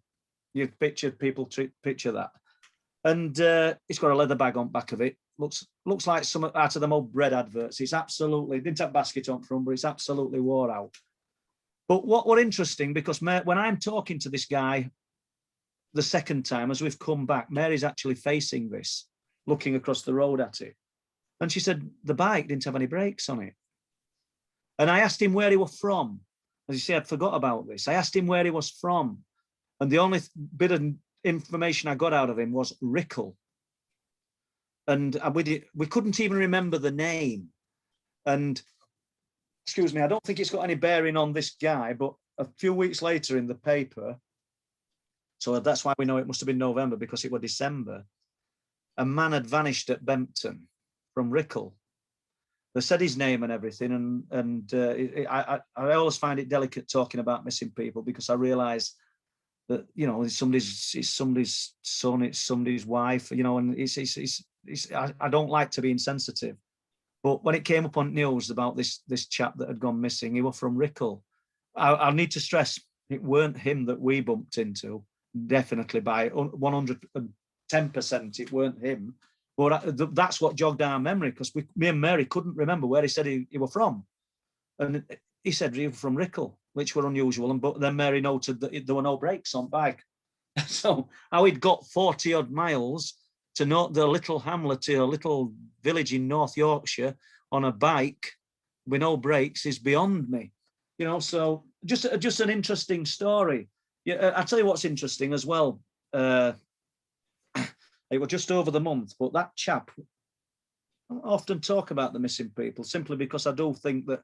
Speaker 2: You've pictured people picture that. And it's got a leather bag on back of it. Looks like some out of them old bread adverts. It's absolutely, didn't have basket on front, but it's absolutely wore out. But what interesting, because when I'm talking to this guy the second time, as we've come back, Mary's actually facing this, looking across the road at it. And she said the bike didn't have any brakes on it. And I asked him where he was from. As you say, I'd forgot about this. I asked him where he was from. And the only bit of information I got out of him was Rickle. And we couldn't even remember the name. And excuse me, I don't think it's got any bearing on this guy, but a few weeks later in the paper, so that's why we know it must have been November, because it was December, a man had vanished at Bempton from Rickle. They said his name and everything, and I always find it delicate talking about missing people, because I realise that, you know, it's somebody's son, it's somebody's wife, you know, and I don't like to be insensitive. But when it came up on news about this chap that had gone missing, he was from Rickle. I need to stress, it weren't him that we bumped into, definitely by 110%, it weren't him. But that's what jogged our memory, because me and Mary couldn't remember where he said he was from. And he said he was from Rickle, which were unusual. But then Mary noted that there were no brakes on bike. So how he'd got 40 odd miles to note the little hamlet, a little village in North Yorkshire, on a bike with no brakes is beyond me. You know, so just an interesting story. Yeah, I'll tell you what's interesting as well. It was just over the month, but that chap, I often talk about the missing people simply because I do think that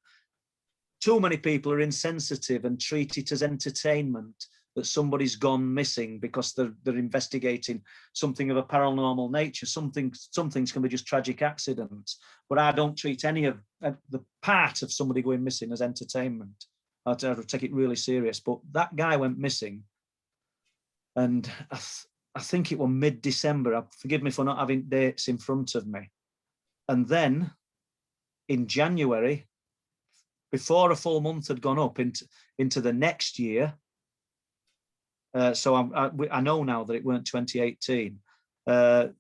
Speaker 2: too many people are insensitive and treat it as entertainment that somebody's gone missing because they're investigating something of a paranormal nature. Some things can be just tragic accidents, but I don't treat any of the part of somebody going missing as entertainment. I take it really serious. But that guy went missing, and I think it was mid-December. Forgive me for not having dates in front of me. And then in January, before a full month had gone up into the next year, so I know now that it weren't 2018, but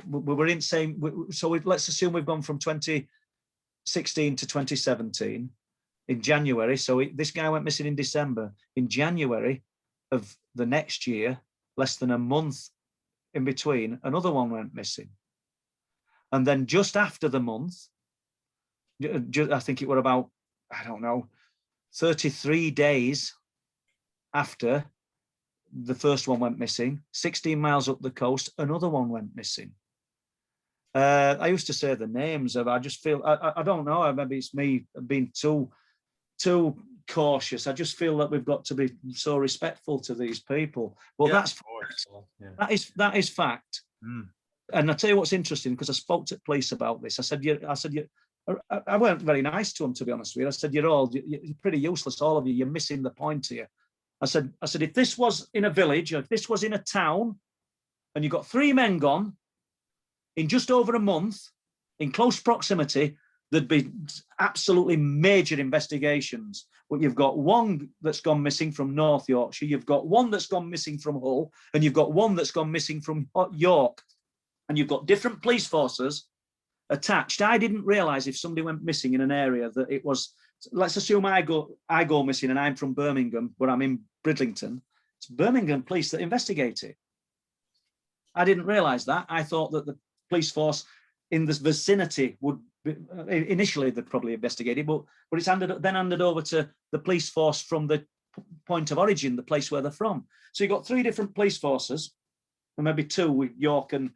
Speaker 2: we were in same. So let's assume we've gone from 2016 to 2017 in January. So this guy went missing in December. In January of the next year, less than a month in between, another one went missing. And then just after the month, I think it were about, 33 days after the first one went missing, 16 miles up the coast, another one went missing. I used to say the names of, I just feel, I don't know, maybe it's me being too cautious. I just feel that we've got to be so respectful to these people. Well, yeah, that is fact. Mm. And I tell you what's interesting, because I spoke to police about this. I said, I weren't very nice to them, to be honest with you. I said, you're pretty useless, all of you. You're missing the point here. I said, if this was in a village, or if this was in a town, and you got 3 men gone in just over a month, in close proximity, there'd be absolutely major investigations. But you've got one that's gone missing from North Yorkshire, you've got one that's gone missing from Hull, and you've got one that's gone missing from York. And you've got different police forces attached. I didn't realise if somebody went missing in an area that it was, let's assume I go missing and I'm from Birmingham, but I'm in Bridlington. It's Birmingham police that investigate it. I didn't realise that. I thought that the police force in the vicinity would be, initially they'd probably investigate it, but it's handed over to the police force from the point of origin, the place where they're from. So you've got 3 different police forces, and maybe 2 with York and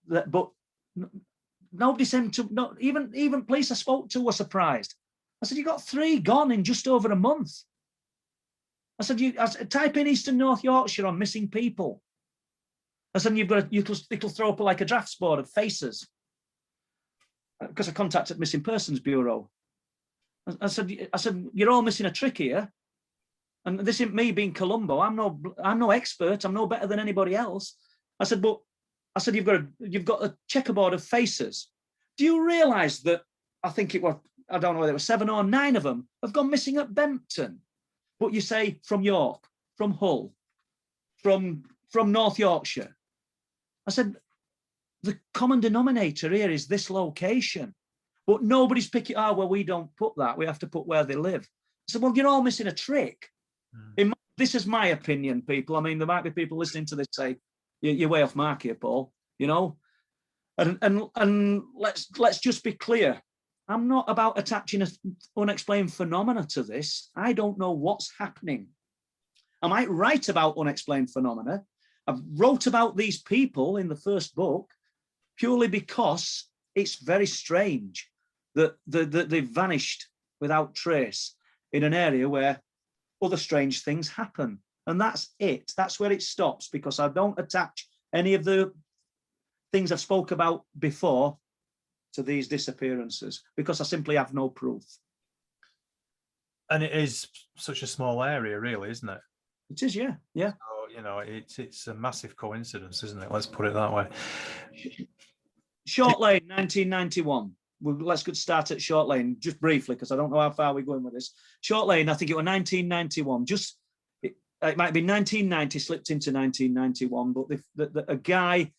Speaker 2: that, but nobody seemed to, not even police I spoke to were surprised. I said, you got 3 gone in just over a month. I said, type in Eastern North Yorkshire on missing people. I said, it'll throw up like a drafts board of faces. Because I contacted Missing Persons Bureau. I said, you're all missing a trick here. And this isn't me being Columbo. I'm no expert. I'm no better than anybody else. I said, you've got a checkerboard of faces. Do you realise that I think it was, I don't know whether it was 7 or 9 of them have gone missing at Bempton? But you say from York, from Hull, from North Yorkshire. I said, the common denominator here is this location. But nobody's picking, well, we don't put that. We have to put where they live. I said, well, you're all missing a trick. Mm. This is my opinion, people. I mean, there might be people listening to this say, you're way off mark here, Paul, you know? And let's just be clear. I'm not about attaching an unexplained phenomena to this. I don't know what's happening. I might write about unexplained phenomena. I've wrote about these people in the first book purely because it's very strange that they've vanished without trace in an area where other strange things happen. And that's it. That's where it stops, because I don't attach any of the things I've spoke about before to these disappearances, because I simply have no proof.
Speaker 1: And it is such a small area, really, isn't it?
Speaker 2: It is, yeah, yeah.
Speaker 1: So, you know, it's a massive coincidence, isn't it? Let's put it that way.
Speaker 2: Short Lane, 1991. Let's start at Short Lane just briefly, because I don't know how far we're going with this. Short Lane, I think it was 1991. It might be 1990, slipped into 1991, but a guy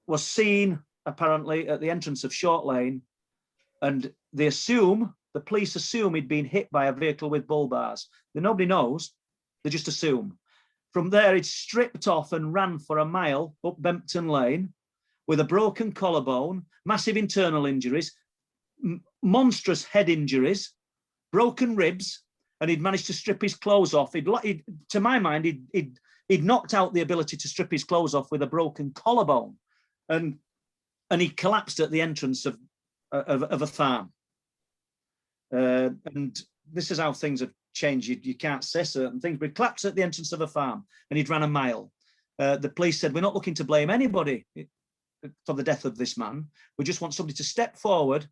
Speaker 2: was seen apparently at the entrance of Short Lane, and the police assume he'd been hit by a vehicle with bull bars. Nobody knows, they just assume. From there, he'd stripped off and ran for a mile up Bempton Lane with a broken collarbone, massive internal injuries, monstrous head injuries, broken ribs, and he'd managed to strip his clothes off. To my mind, he'd knocked out the ability to strip his clothes off with a broken collarbone, and he collapsed at the entrance of a farm. And this is how things have changed. You can't say certain things, but he collapsed at the entrance of a farm, and he'd ran a mile. The police said, "We're not looking to blame anybody for the death of this man. We just want somebody to step forward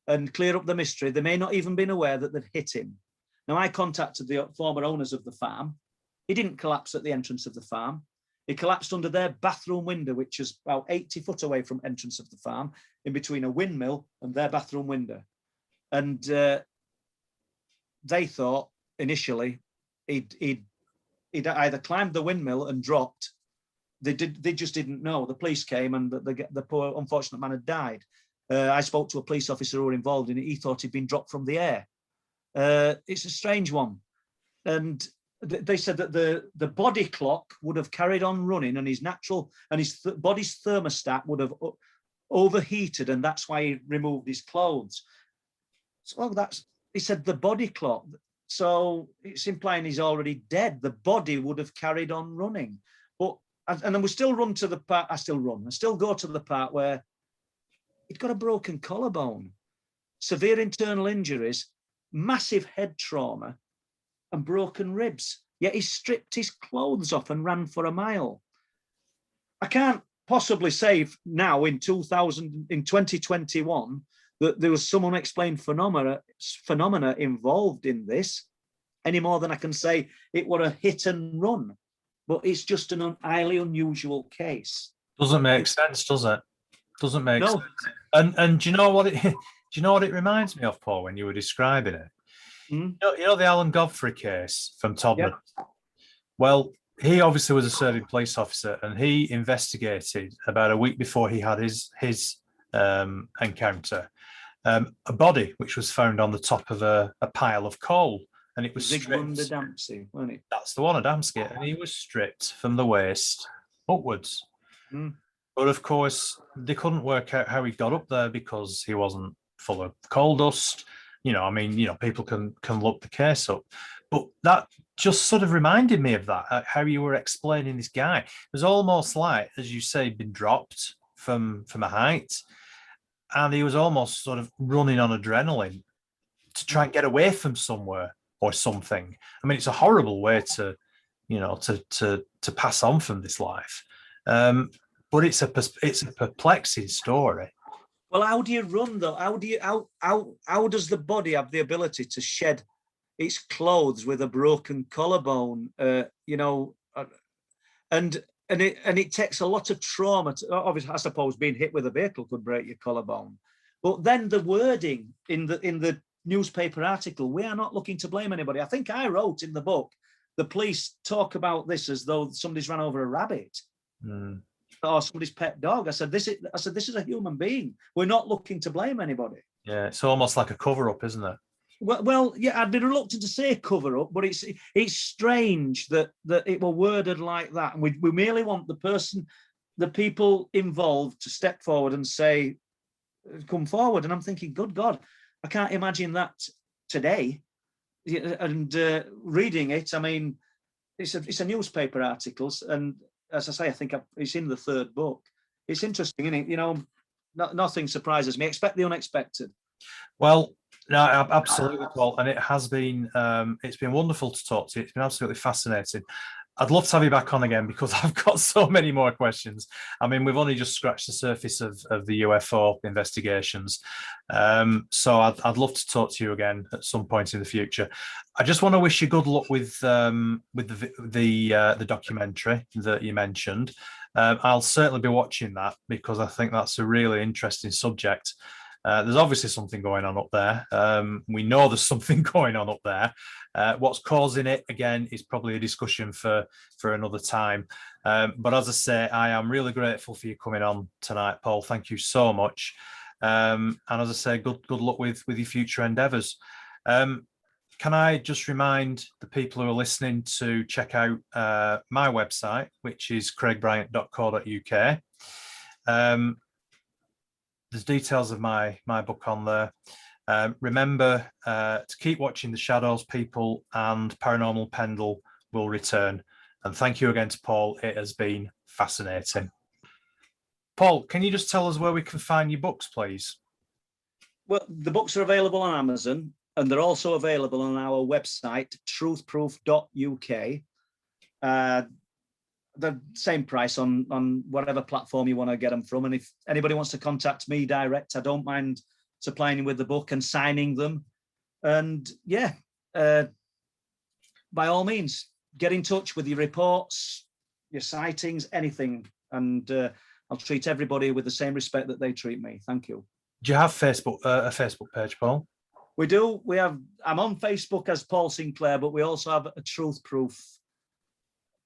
Speaker 2: and clear up the mystery. They may not even been aware that they'd hit him." Now, I contacted the former owners of the farm. He didn't collapse at the entrance of the farm. He collapsed under their bathroom window, which is about 80 foot away from entrance of the farm, in between a windmill and their bathroom window. And they thought initially he'd either climbed the windmill and dropped. They just didn't know. The police came, and the poor unfortunate man had died. I spoke to a police officer who were involved in it. He thought he'd been dropped from the air. It's a strange one. And they said that the body clock would have carried on running, and his body's thermostat would have overheated, and that's why he removed his clothes. So he said the body clock. So it's implying he's already dead. The body would have carried on running. And then we still run to the part. I still go to the part where he'd got a broken collarbone, severe internal injuries, massive head trauma, and broken ribs. Yet he stripped his clothes off and ran for a mile. I can't possibly say now in 2021 that there was some unexplained phenomena involved in this, any more than I can say it were a hit and run. But it's just an highly unusual case.
Speaker 1: Doesn't make sense, does it? Doesn't make sense. And do you know what it reminds me of, Paul, when you were describing it? You know the Alan Godfrey case from Todmorden? Yep. Well, he obviously was a serving police officer, and he investigated about a week before he had his encounter a body which was found on the top of a pile of coal, and it was stripped.
Speaker 2: Dempsey, wasn't it?
Speaker 1: That's the one at Dempsey, and he was stripped from the waist upwards. But of course, they couldn't work out how he got up there because he wasn't full of coal dust. People can look the case up. But that just sort of reminded me of that, how you were explaining this guy. It was almost like, as you say, been dropped from a height, and he was almost sort of running on adrenaline to try and get away from somewhere or something. I mean, it's a horrible way to pass on from this life. But it's a perplexing story.
Speaker 2: Well, how do you run though? How does the body have the ability to shed its clothes with a broken collarbone? And it takes a lot of trauma. Obviously, I suppose being hit with a vehicle could break your collarbone. But then the wording in the newspaper article, we are not looking to blame anybody. I think I wrote in the book, the police talk about this as though somebody's run over a rabbit. Or somebody's pet dog. I said, this is a human being. We're not looking to blame anybody.
Speaker 1: Yeah, it's almost like a cover-up, isn't it?
Speaker 2: Well, yeah, I'd be reluctant to say cover-up, but it's strange that it were worded like that. And we merely want the people involved to step forward and say, come forward. And I'm thinking, good God, I can't imagine that today. And reading it, I mean, it's a newspaper articles, and as I say, I think it's in the third book. It's interesting, isn't it? You know, nothing surprises me. Expect the unexpected.
Speaker 1: Well, no, absolutely, Paul. And it has been, it's been wonderful to talk to you. It's been absolutely fascinating. I'd love to have you back on again because I've got so many more questions. I mean, we've only just scratched the surface of the UFO investigations. So I'd love to talk to you again at some point in the future. I just want to wish you good luck with the documentary that you mentioned. I'll certainly be watching that because I think that's a really interesting subject. There's obviously something going on up there. We know there's something going on up there. What's causing it, again, is probably a discussion for another time. But as I say, I am really grateful for you coming on tonight, Paul. Thank you so much. And as I say, good luck with your future endeavours. Can I just remind the people who are listening to check out my website, which is craigbryant.co.uk. There's details of my book on there. Remember to keep watching The Shadows, people, and Paranormal Pendle will return. And thank you again to Paul. It has been fascinating. Paul, can you just tell us where we can find your books, please?
Speaker 2: Well, the books are available on Amazon, and they're also available on our website, truthproof.uk. The same price on whatever platform you want to get them from. And if anybody wants to contact me direct, I don't mind supplying with the book and signing them. And yeah, by all means, get in touch with your reports, your sightings, anything. And I'll treat everybody with the same respect that they treat me. Thank you.
Speaker 1: Do you have Facebook a Facebook page, Paul?
Speaker 2: We do. I'm on Facebook as Paul Sinclair, but we also have a Truth Proof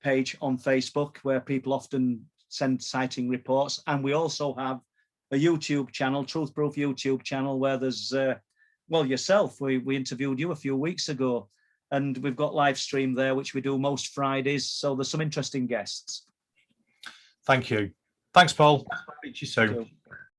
Speaker 2: page on Facebook where people often send sighting reports, and we also have a YouTube channel, Truth Proof YouTube channel, where there's yourself. We interviewed you a few weeks ago, and we've got live stream there, which we do most Fridays. So there's some interesting guests.
Speaker 1: Thank you. Thanks, Paul. Speak to you soon.